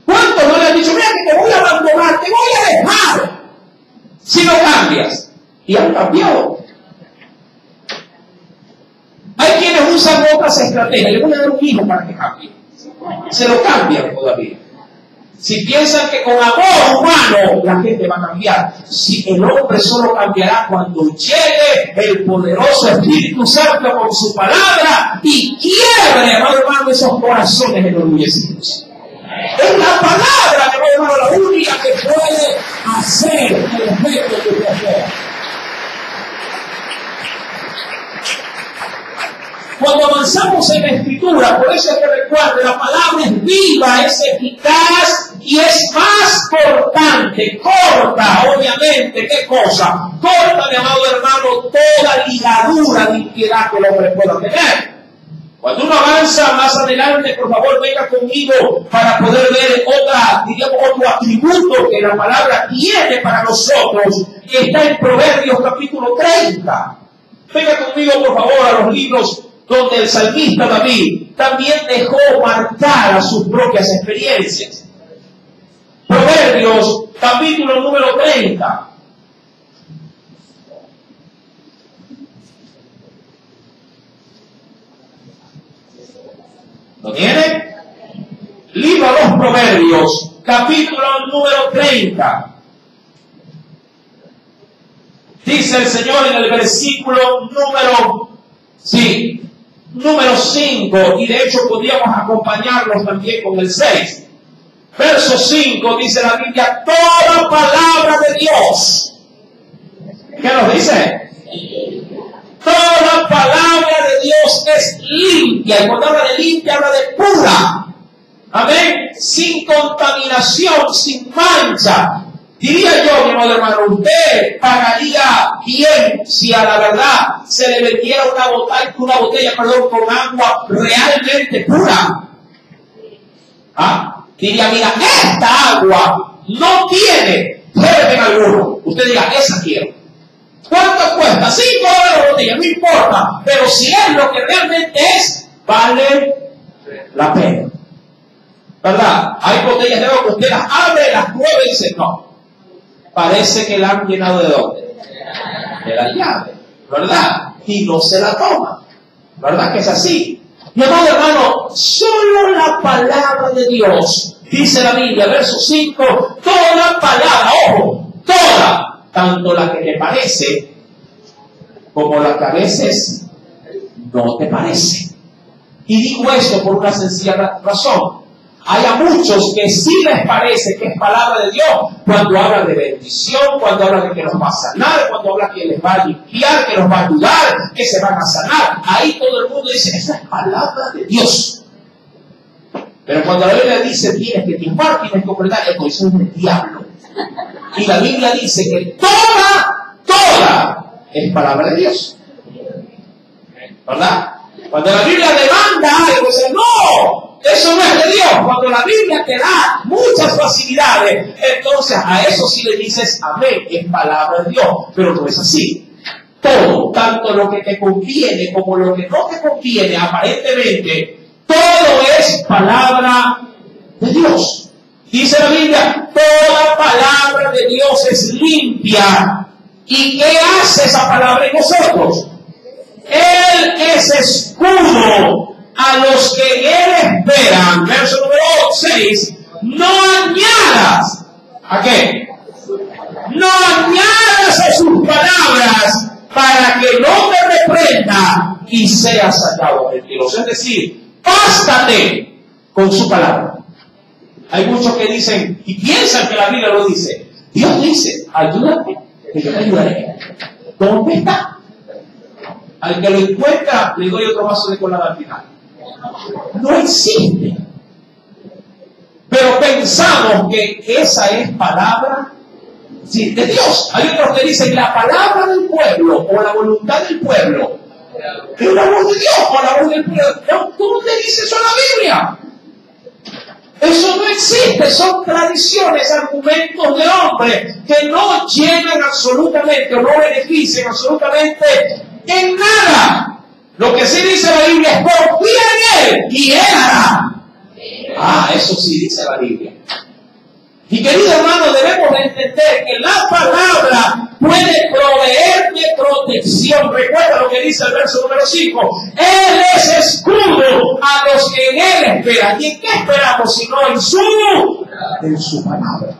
¿Cuántos no le han dicho, mira que te voy a abandonar, te voy a dejar si no cambias? Y han cambiado. Hay quienes usan otras estrategias, le voy a dar un hijo para que cambie. Se lo cambian todavía. Si piensan que con amor humano la gente va a cambiar, si el hombre solo cambiará cuando llegue el poderoso Espíritu Santo con su palabra y quiebre, hermano, esos corazones enorgullecidos. Es la palabra, hermano, la única que puede hacer el efecto que usted espera. Cuando avanzamos en la Escritura, por eso es que recuerde, la palabra es viva, es eficaz y es más cortante, corta, obviamente, ¿qué cosa? Corta, mi amado hermano, toda ligadura de impiedad que el hombre pueda tener. Cuando uno avanza más adelante, por favor, venga conmigo para poder ver otro atributo que la palabra tiene para nosotros, que está en Proverbios capítulo 30. Venga conmigo, por favor, a los libros donde el salmista David también dejó marcar a sus propias experiencias. Proverbios, capítulo número 30. ¿Lo tiene? Libro de los Proverbios, capítulo número 30. Dice el Señor en el versículo número 5, y de hecho podríamos acompañarlos también con el 6. Verso 5 dice la Biblia: toda palabra de Dios. ¿Qué nos dice? Toda palabra de Dios es limpia. Y cuando habla de limpia, habla de pura. Amén. Sin contaminación, sin mancha. Diría yo, mi amado hermano, usted pagaría bien si a la verdad se le vendiera una botella con agua realmente pura. Diría, mira, esta agua no tiene germen alguno. Usted diga, esa quiero. ¿Cuánto cuesta? $5 la botella, no importa. Pero si es lo que realmente es, vale la pena. ¿Verdad? Hay botellas de agua que usted las abre, las prueba y dice, no. Parece que la han llenado ¿de dónde? De la llave, ¿verdad? Y no se la toma, ¿verdad que es así? Mi amado hermano, solo la palabra de Dios, dice la Biblia, verso 5, toda palabra, ojo, toda, tanto la que te parece, como la que a veces no te parece. Y digo esto por una sencilla razón. Hay a muchos que sí les parece que es palabra de Dios cuando habla de bendición, cuando habla de que nos va a sanar, cuando habla que les va a limpiar, que nos va a ayudar, que se van a sanar. Ahí todo el mundo dice, esa es palabra de Dios. Pero cuando la Biblia dice tienes que triunfar, tienes que completar, eso es un diablo. Y la Biblia dice que toda es palabra de Dios. ¿Verdad? Cuando la Biblia demanda algo, dice, no, eso no es de Dios. Cuando la Biblia te da muchas facilidades, entonces a eso sí le dices amén, es palabra de Dios. Pero no es así. Todo, tanto lo que te conviene como lo que no te conviene, aparentemente, todo es palabra de Dios. Dice la Biblia, toda palabra de Dios es limpia. ¿Y qué hace esa palabra en nosotros? Él es escudo a los que en Él esperan. Verso número 6. No añadas. ¿A qué? No añadas a sus palabras para que no te reprenda y seas sacado mentiroso. Es decir, bástate con su palabra. Hay muchos que dicen y piensan que la Biblia lo dice. Dios dice, ayúdame, que yo te ayudaré. ¿Dónde está? Al que lo encuentra, le doy otro vaso de colada al final. No existe. Pero pensamos que esa es palabra de Dios. Hay otros que dicen la palabra del pueblo o la voluntad del pueblo. Es la voz de Dios o la voz del pueblo. ¿Dónde dice eso en la Biblia? Eso no existe, son tradiciones, argumentos de hombres que no llegan absolutamente o no benefician absolutamente en nada. Lo que sí dice la Biblia es confía en Él y Él hará. Eso sí dice la Biblia. Y querido hermano, debemos de entender que la palabra puede proveerte protección. Recuerda lo que dice el verso número 5. Él es escudo a los que en Él esperan. ¿Y en qué esperamos si no en su En su palabra.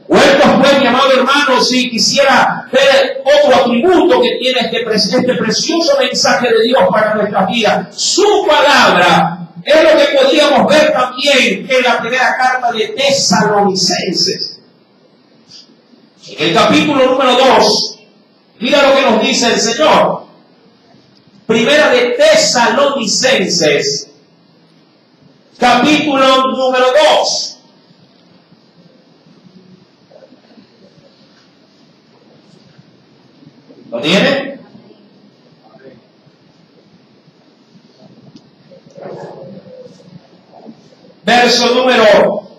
Bueno, pues, mi amado hermano, si quisiera ver otro atributo que tiene este precioso mensaje de Dios para nuestra vida, su palabra, es lo que podríamos ver también en la primera carta de Tesalonicenses. En el capítulo número 2, mira lo que nos dice el Señor. Primera de Tesalonicenses, capítulo número 2. ¿Lo tiene? Verso número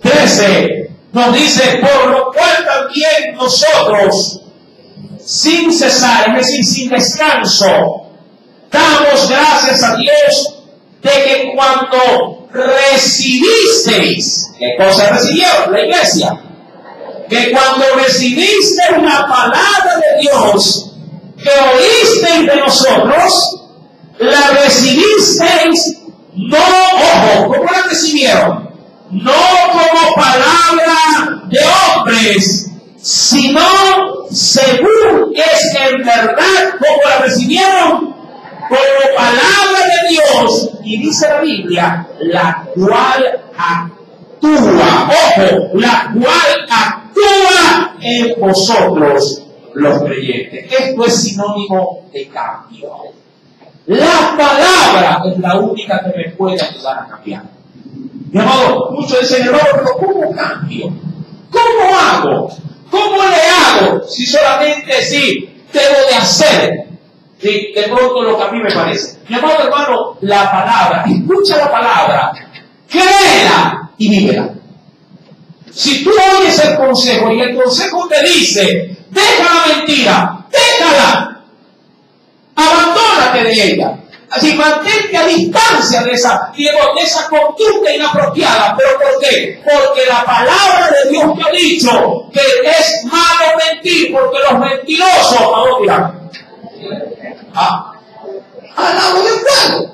13 nos dice: por lo cual también nosotros, sin cesar, es decir, sin descanso, damos gracias a Dios de que cuando recibisteis, ¿qué cosa recibieron? La iglesia. Que cuando recibiste una palabra de Dios, que oísteis de nosotros, la recibisteis, no, ojo, ¿cómo la recibieron? No como palabra de hombres, sino según es en verdad como la recibieron, como palabra de Dios. Y dice la Biblia, la cual actúa, ojo, la cual actúa en vosotros los creyentes. Esto es sinónimo de cambio. La palabra es la única que me puede ayudar a cambiar. Mi amado, muchos dicen, pero ¿cómo cambio? ¿Cómo hago? ¿Cómo le hago? Si solamente sí debo de hacer, sí, de pronto lo que a mí me parece. Mi amado hermano, la palabra, escucha la palabra, créela y vívela. Si tú oyes el consejo y el consejo te dice, deja la mentira, déjala, abandónate de ella. Así, mantente a distancia de esa conducta inapropiada. ¿Pero por qué? Porque la palabra de Dios te ha dicho que es malo mentir, porque los mentirosos, ¿a dónde irán? Al lado del fuego.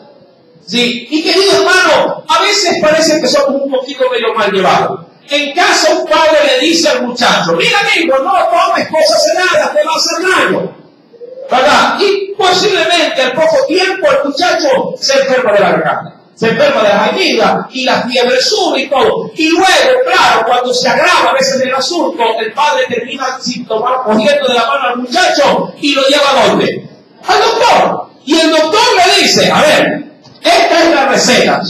Sí, y querido hermano, a veces parece que somos un poquito medio mal llevados. En casa un padre le dice al muchacho, mira amigo, no tomes cosas heladas, te va a hacer daño, ¿verdad? Y posiblemente al poco tiempo el muchacho se enferma de la garganta, se enferma de la vainilla y la fiebre sube y todo. Y luego, claro, cuando se agrava a veces el asunto, el padre termina cogiendo de la mano al muchacho y lo lleva ¿a dónde? Al doctor. Y el doctor le dice, a ver, esta es la receta.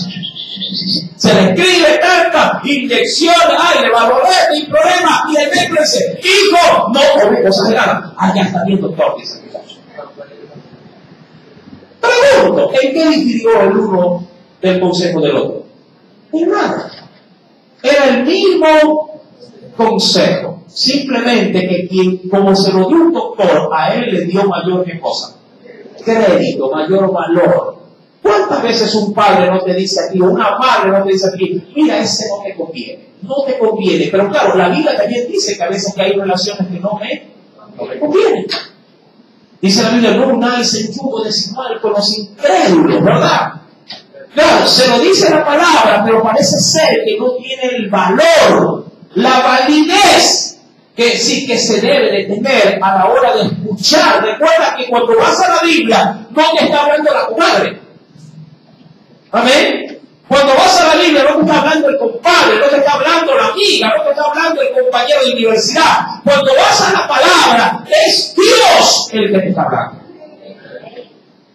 Se le escribe tanta inyección, le va a doler, sin problema. Y el médico dice, hijo, no come cosas heladas. Ya está bien, doctor, dice el muchacho. Pregunto, ¿en qué difirió el uno del consejo del otro? En nada. Era el mismo consejo. Simplemente que quien, como se lo dio un doctor, a él le dio mayor ¿qué cosa? Crédito, mayor valor. ¿Cuántas veces un padre no te dice aquí, o una madre no te dice aquí, mira, ese no te conviene, no te conviene? Pero claro, la Biblia también dice que a veces que hay relaciones que no me convienen. Dice la Biblia, no unáis en yugo desigual con los incrédulos, ¿verdad? Claro, se lo dice la palabra, pero parece ser que no tiene el valor, la validez que sí que se debe de tener a la hora de escuchar. Recuerda que cuando vas a la Biblia, no te está hablando la comadre. Amén. Cuando vas a la Biblia no te está hablando el compadre, no te está hablando la amiga, no te está hablando el compañero de universidad. Cuando vas a la palabra, es Dios el que te está hablando.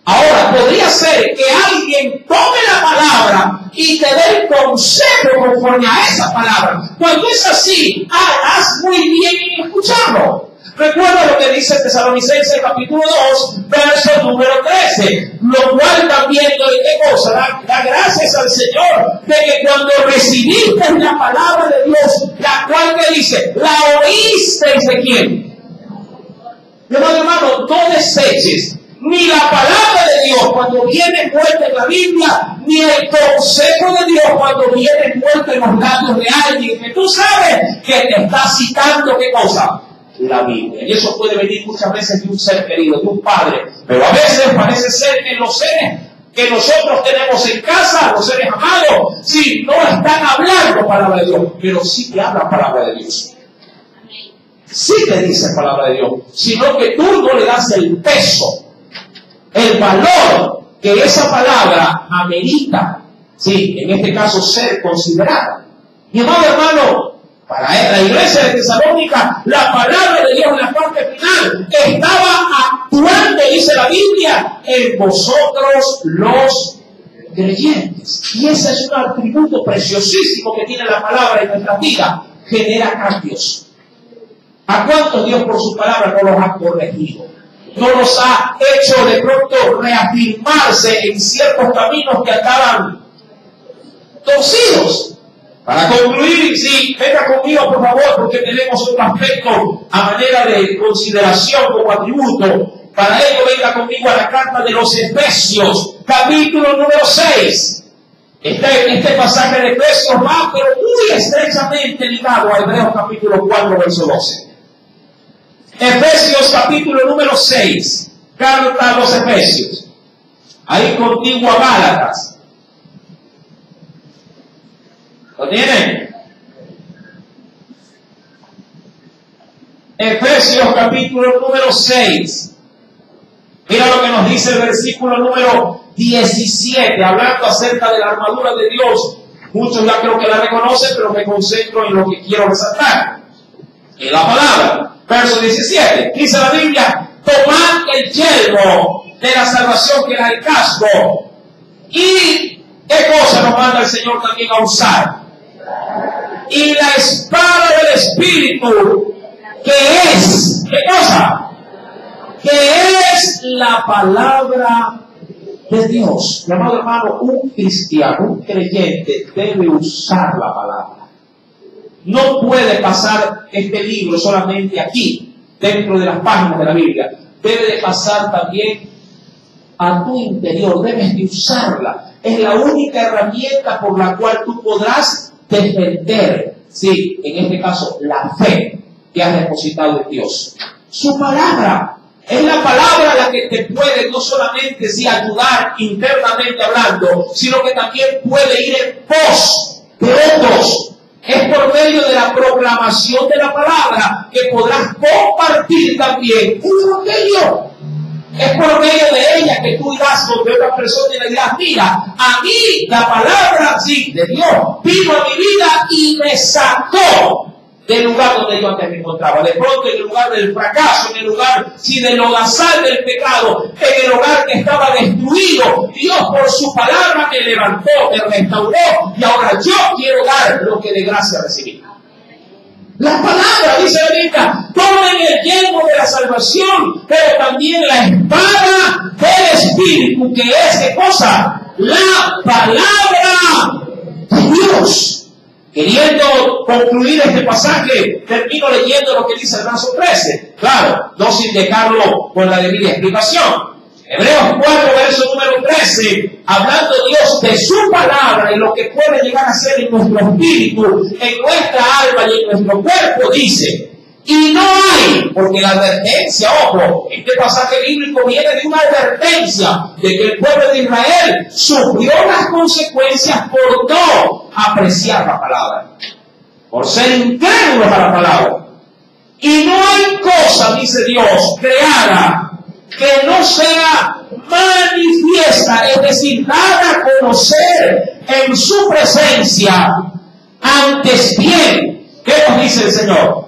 Ahora, podría ser que alguien tome la palabra y te dé el consejo conforme a esa palabra. Cuando es así, haz muy bien en escucharlo. Recuerda lo que dice Tesalonicenses capítulo 2, verso número 13. Lo cual también, ¿qué cosa? Da gracias al Señor de que cuando recibiste la palabra de Dios, la cual te dice, ¿la oísteis de quién? Hermano, no deseches ni la palabra de Dios cuando viene envuelta en la Biblia, ni el consejo de Dios cuando viene envuelto en los labios de alguien que tú sabes que te está citando ¿qué cosa? La Biblia. Y eso puede venir muchas veces de un ser querido, de un padre, pero a veces parece ser que los seres que nosotros tenemos en casa, los seres amados, sí, no están hablando palabra de Dios, pero sí que hablan palabra de Dios. Sí te dice palabra de Dios, sino que tú no le das el peso, el valor que esa palabra amerita, sí, en este caso ser considerada. Mi amado hermano, para la iglesia de Tesalónica, la palabra de Dios en la parte final estaba actuando, dice la Biblia, en vosotros los creyentes. Y ese es un atributo preciosísimo que tiene la palabra en nuestra vida, genera cambios. ¿A cuántos Dios por su palabra no los ha corregido? No los ha hecho de pronto reafirmarse en ciertos caminos que estaban torcidos. Para concluir, sí, venga conmigo por favor, porque tenemos otro aspecto a manera de consideración como atributo. Para ello venga conmigo a la carta de los Efesios, capítulo número 6. Este pasaje de Efesios va, pero muy estrechamente ligado a Hebreos capítulo 4, verso 12. Efesios capítulo número 6, carta a los Efesios. Ahí contigua a Gálatas. ¿Lo tienen? Efesios capítulo número 6. Mira lo que nos dice el versículo número 17, hablando acerca de la armadura de Dios. Muchos ya creo que la reconocen, pero me concentro en lo que quiero resaltar. En la palabra. Verso 17. Dice la Biblia: tomad el yelmo de la salvación, que era el casco. ¿Y qué cosa nos manda el Señor también a usar? Y la espada del Espíritu, que es, ¿qué cosa? Que es la palabra de Dios. Mi amado hermano, un cristiano, un creyente debe usar la palabra. No puede pasar este libro solamente aquí, dentro de las páginas de la Biblia. Debe de pasar también a tu interior. Debes de usarla. Es la única herramienta por la cual tú podrás defender, sí, en este caso, la fe que has depositado en Dios. Su palabra es la palabra la que te puede no solamente sí ayudar internamente hablando, sino que también puede ir en pos de otros. Es por medio de la proclamación de la palabra que podrás compartir también un evangelio. Es por medio de ella que tú irás donde otras personas y le dirás: mira, a mí la palabra sí, de Dios vino a mi vida y me sacó del lugar donde yo antes me encontraba. De pronto en el lugar del fracaso, en el lugar sí, del lodazal del pecado, en el lugar que estaba destruido, Dios por su palabra me levantó, me restauró, y ahora yo quiero dar lo que de gracia recibí. La palabra, dice la Biblia, tomen el yelmo de la salvación, pero también la espada del Espíritu, que es, ¿qué cosa? La palabra de Dios. Queriendo concluir este pasaje, termino leyendo lo que dice el verso 13. Claro, no sin dejarlo con la debida explicación. Hebreos 4, verso número 13, hablando Dios de su palabra y lo que puede llegar a ser en nuestro espíritu, en nuestra alma y en nuestro cuerpo, dice: y no hay, porque la advertencia, ojo, este pasaje bíblico viene de una advertencia de que el pueblo de Israel sufrió las consecuencias por no apreciar la palabra, por ser incrédulos a la palabra. Y no hay cosa, dice Dios, creada que no sea manifiesta, es decir, dada a conocer en su presencia. Antes bien, ¿qué nos dice el Señor?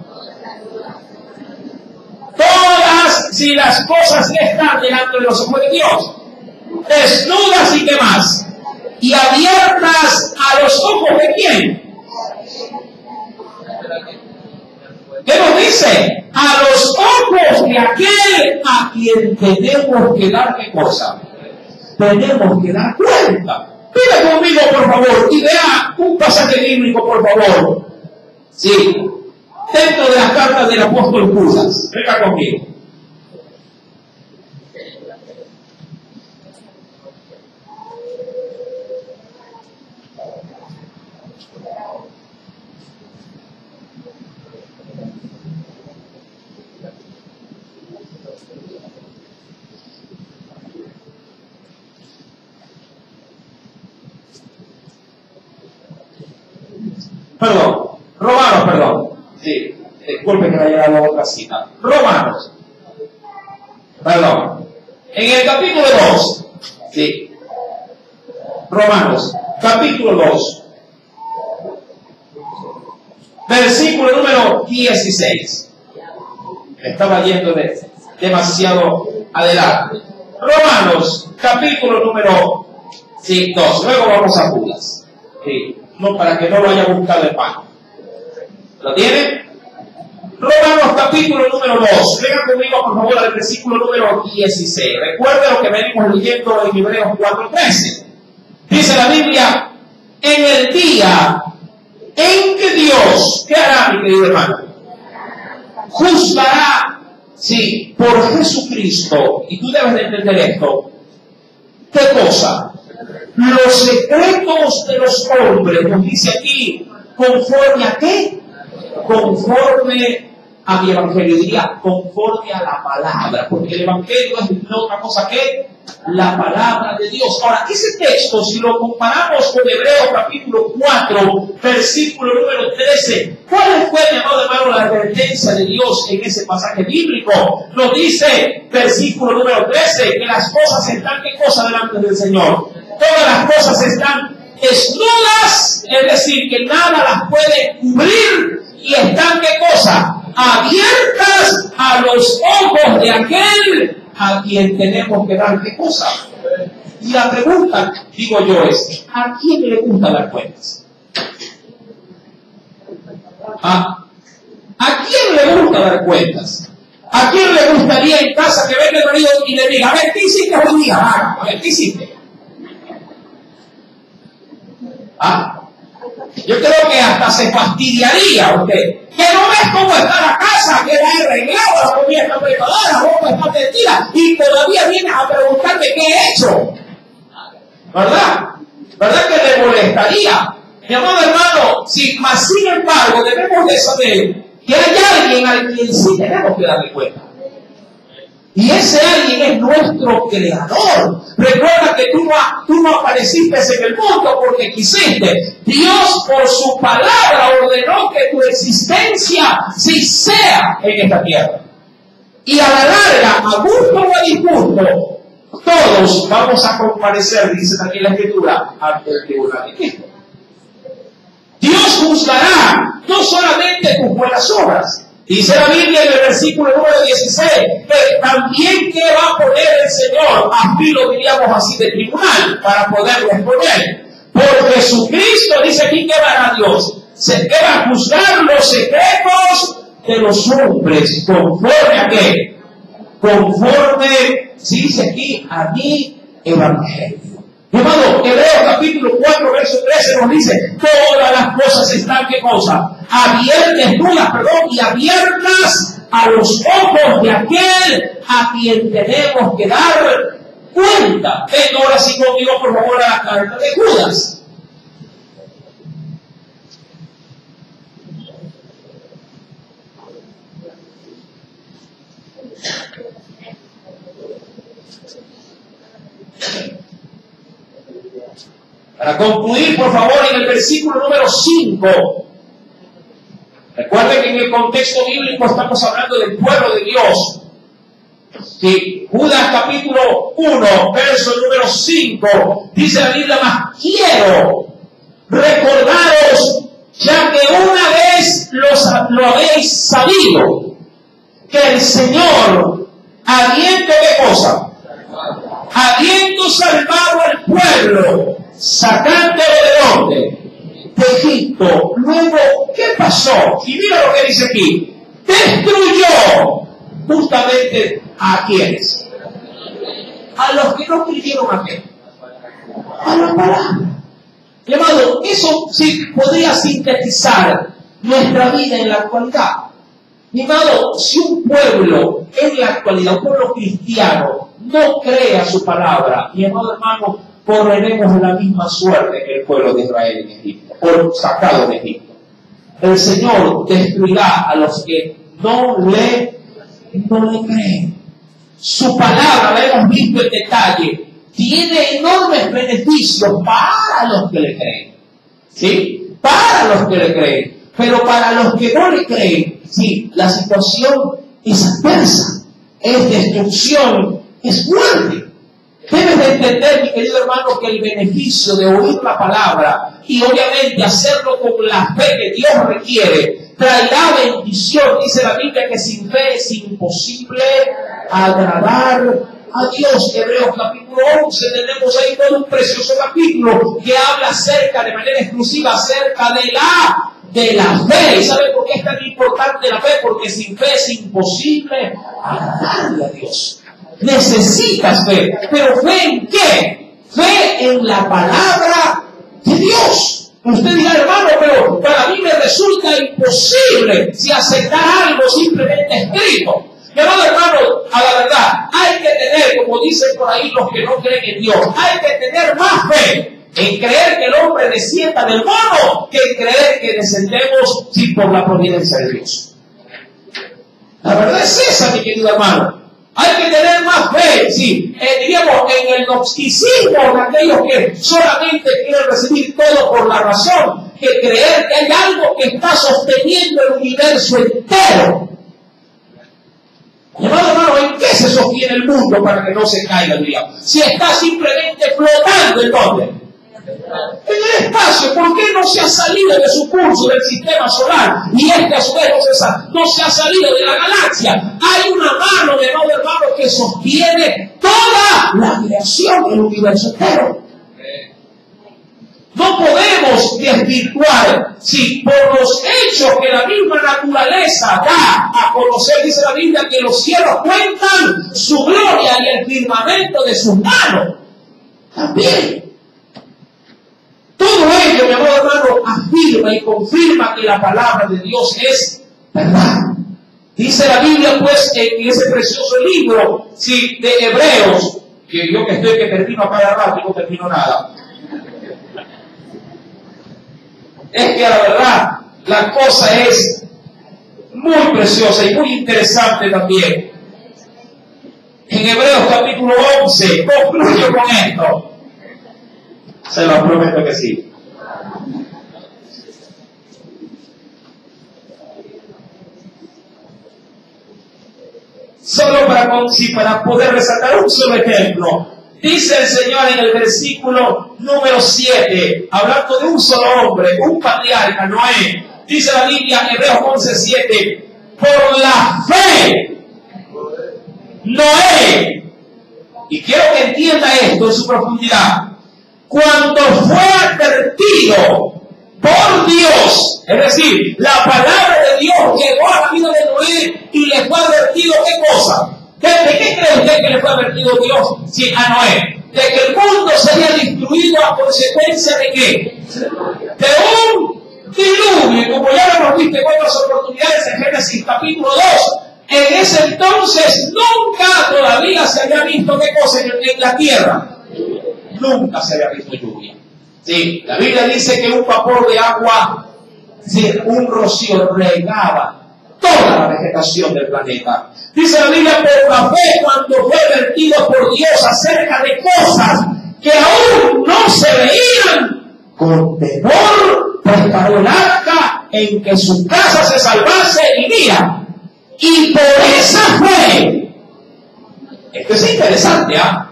Todas, si las cosas que están delante de los ojos de Dios, desnudas y qué más, y abiertas a los ojos de quién. ¿Qué nos dice? A los ojos de aquel a quien tenemos que dar, ¿qué cosa? Tenemos que dar cuenta. Mira conmigo, por favor, y vea un pasaje bíblico, por favor. Sí, dentro de las cartas del apóstol Judas. Venga conmigo. Romanos. Sí, disculpen que me haya dado otra cita. Romanos. En el capítulo 2. Sí. Romanos, capítulo 2. Versículo número 16. Estaba yendo demasiado adelante. Romanos, capítulo número 2. Luego vamos a Judas. Sí. No, para que no lo haya buscado el pan. ¿Lo tienen? Romanos, capítulo número 2. Vengan conmigo, por favor, al versículo número 16. Recuerden lo que venimos leyendo en Hebreos 4:13. Dice la Biblia: en el día en que Dios, ¿qué hará, mi querido hermano? Juzgará, sí, por Jesucristo. Y tú debes de entender esto. ¿Qué cosa? Los secretos de los hombres, nos dice aquí, ¿conforme a qué? Conforme a mi evangelio, diría conforme a la palabra, porque el evangelio es otra cosa que la palabra de Dios. Ahora, ese texto, si lo comparamos con Hebreos capítulo 4, versículo número 13, ¿cuál fue, mi amado hermano, la advertencia de Dios en ese pasaje bíblico? Nos dice, versículo número 13, que las cosas están, ¿qué cosa delante del Señor? Todas las cosas están desnudas, es decir, que nada las puede cubrir, y están, ¿qué cosa? Abiertas a los ojos de aquel a quien tenemos que dar, ¿qué cosa? Y la pregunta, digo yo, es: ¿a quién le gusta dar cuentas? ¿A quién le gusta dar cuentas? ¿A quién le gustaría en casa que venga el marido y le diga: a ver, ¿qué hiciste hoy día? A ver, ¿qué hiciste? Yo creo que hasta se fastidiaría usted. Que no ves cómo está la casa, que la he arreglado, la comida está preparada, la ropa está tendida, y todavía vienes a preguntarme qué he hecho. ¿Verdad? ¿Verdad que le molestaría? Mi amado hermano, más sin embargo, debemos de saber que hay alguien al quien sí tenemos que darle cuenta. Y ese alguien es nuestro creador. Recuerda que tú no apareciste en el mundo porque quisiste. Dios, por su palabra, ordenó que tu existencia sí sea en esta tierra. Y a la larga, a gusto o a disgusto, todos vamos a comparecer, dice también la Escritura, ante el tribunal de Cristo. Dios juzgará no solamente tus buenas obras. Dice la Biblia en el versículo número 16, que también que va a poner el Señor, así lo diríamos así, de tribunal, para poder responder. Por Jesucristo, dice aquí que va a Dios, se va a juzgar los secretos de los hombres, conforme a qué? Conforme, sí dice aquí, a mi evangelio. Hermano, Hebreos capítulo 4, verso 13 nos dice: todas las cosas están, ¿qué cosa? Y abiertas a los ojos de aquel a quien tenemos que dar cuenta. Ven ahora sí conmigo, por favor, a la carta de Judas. Para concluir, por favor, en el versículo número 5. Recuerden que en el contexto bíblico estamos hablando del pueblo de Dios. Sí, Judas capítulo 1, verso número 5, dice la Biblia: mas quiero recordaros, ya que una vez lo habéis sabido, que el Señor, habiendo, ¿qué cosa? Habiendo salvado al pueblo, sacándolo de dónde? De Egipto. Luego, ¿qué pasó? Y mira lo que dice aquí: destruyó justamente a quienes, a los que no creyeron a qué, a la palabra. Mi amado, eso sí podría sintetizar nuestra vida en la actualidad. Mi amado, si un pueblo en la actualidad, un pueblo cristiano, no cree a su palabra, mi amado hermano, correremos la misma suerte que el pueblo de Israel en Egipto, por sacado de Egipto. El Señor destruirá a los que no le creen. Su palabra, la hemos visto en detalle, tiene enormes beneficios para los que le creen. ¿Sí? para los que le creen. Pero para los que no le creen, sí, la situación es adversa, es destrucción, es muerte. Debes de entender, mi querido hermano, que el beneficio de oír la palabra y obviamente hacerlo con la fe que Dios requiere, traerá bendición. Dice la Biblia que sin fe es imposible agradar a Dios. Hebreos capítulo 11, tenemos ahí todo un precioso capítulo que habla acerca, de manera exclusiva, acerca de la fe. ¿Y sabe por qué es tan importante la fe? Porque sin fe es imposible agradarle a Dios. Necesitas fe, pero ¿fe en qué? Fe en la palabra de Dios. Usted dirá, hermano, pero para mí me resulta imposible si aceptar algo simplemente escrito. Pero hermano, a la verdad, hay que tener, como dicen por ahí los que no creen en Dios, hay que tener más fe en creer que el hombre descienda del mono que en creer que descendemos sin por la providencia de Dios. La verdad es esa, mi querido hermano. Hay que tener más fe, sí, diríamos, en el gnosticismo de aquellos que solamente quieren recibir todo por la razón, que creer que hay algo que está sosteniendo el universo entero. Hermano, ¿en qué se sostiene el mundo para que no se caiga el diablo? Si está simplemente flotando, ¿en dónde? En el espacio. ¿Por qué no se ha salido de su curso del sistema solar? Y a su vez no se ha salido de la galaxia. Hay una mano de no hermano que sostiene toda la creación del universo entero. No podemos desvirtuar, sí, por los hechos que la misma naturaleza da a conocer. Dice la Biblia que los cielos cuentan su gloria y el firmamento de sus manos. También. Todo ello, mi amor hermano, afirma y confirma que la palabra de Dios es verdad. Dice la Biblia, pues, en ese precioso libro, sí, de Hebreos, que yo que estoy que termino a cada rato y no termino nada. Es que la verdad, la cosa es muy preciosa y muy interesante también. En Hebreos capítulo 11, concluyo con esto. Se lo prometo que sí. Solo para poder resaltar un solo ejemplo. Dice el Señor en el versículo número 7, hablando de un solo hombre, un patriarca, Noé. Dice la Biblia, Hebreos 11:7, por la fe, Noé, y quiero que entienda esto en su profundidad, cuando fue advertido por Dios, es decir, la palabra de Dios llegó a la vida de Noé y le fue advertido, ¿qué cosa? ¿De qué cree usted que le fue advertido Dios a Noé? De que el mundo sería destruido a consecuencia de qué? De un diluvio. Y como ya lo hemos visto en otras oportunidades en Génesis capítulo 2, en ese entonces nunca todavía se había visto qué cosa en la tierra. Nunca se había visto lluvia. Sí, la Biblia dice que un vapor de agua, sí, un rocío regaba toda la vegetación del planeta. Dice la Biblia, por la fe, cuando fue advertido por Dios acerca de cosas que aún no se veían, con temor preparó el arca en que su casa se salvase y vivía. Y por esa fe, esto es interesante, ¿ah?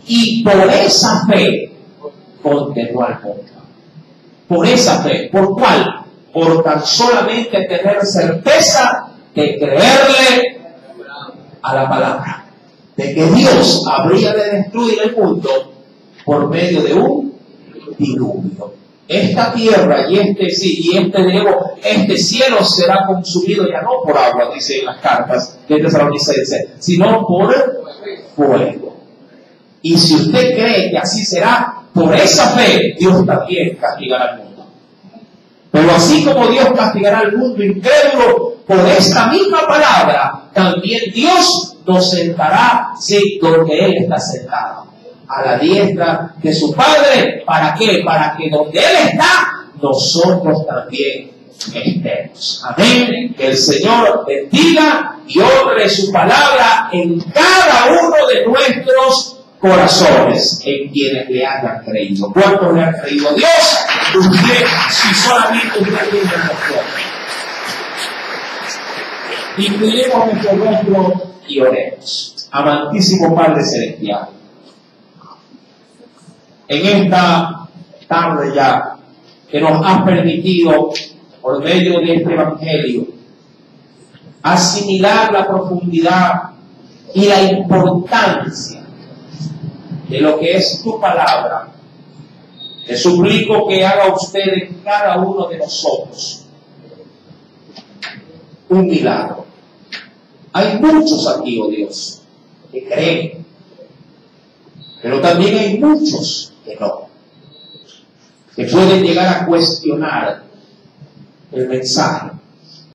Y por esa fe condenó al mundo. Por esa fe. ¿Por cuál? Por tan solamente tener certeza de creerle a la palabra. De que Dios habría de destruir el mundo por medio de un diluvio. Esta tierra y este cielo será consumido ya no por agua, dice en las cartas de Tesalonicenses, sino por fuego. Y si usted cree que así será, por esa fe, Dios también castigará al mundo. Pero así como Dios castigará al mundo incrédulo, por esta misma palabra, también Dios nos sentará, sí, donde Él está sentado, a la diestra de su Padre. ¿Para qué? Para que donde Él está, nosotros también estemos. Amén. Que el Señor bendiga y honre su palabra en cada uno de nuestros corazones en quienes le hayan creído. ¿Cuántos le han creído a Dios? Usted, si solamente usted tiene la fe. Inclinemos nuestro rostro y oremos. Amantísimo Padre Celestial, en esta tarde ya que nos has permitido, por medio de este Evangelio, asimilar la profundidad y la importancia de lo que es tu palabra, te suplico que haga usted en cada uno de nosotros un milagro. Hay muchos aquí, oh Dios, que creen, pero también hay muchos que no, que pueden llegar a cuestionar el mensaje,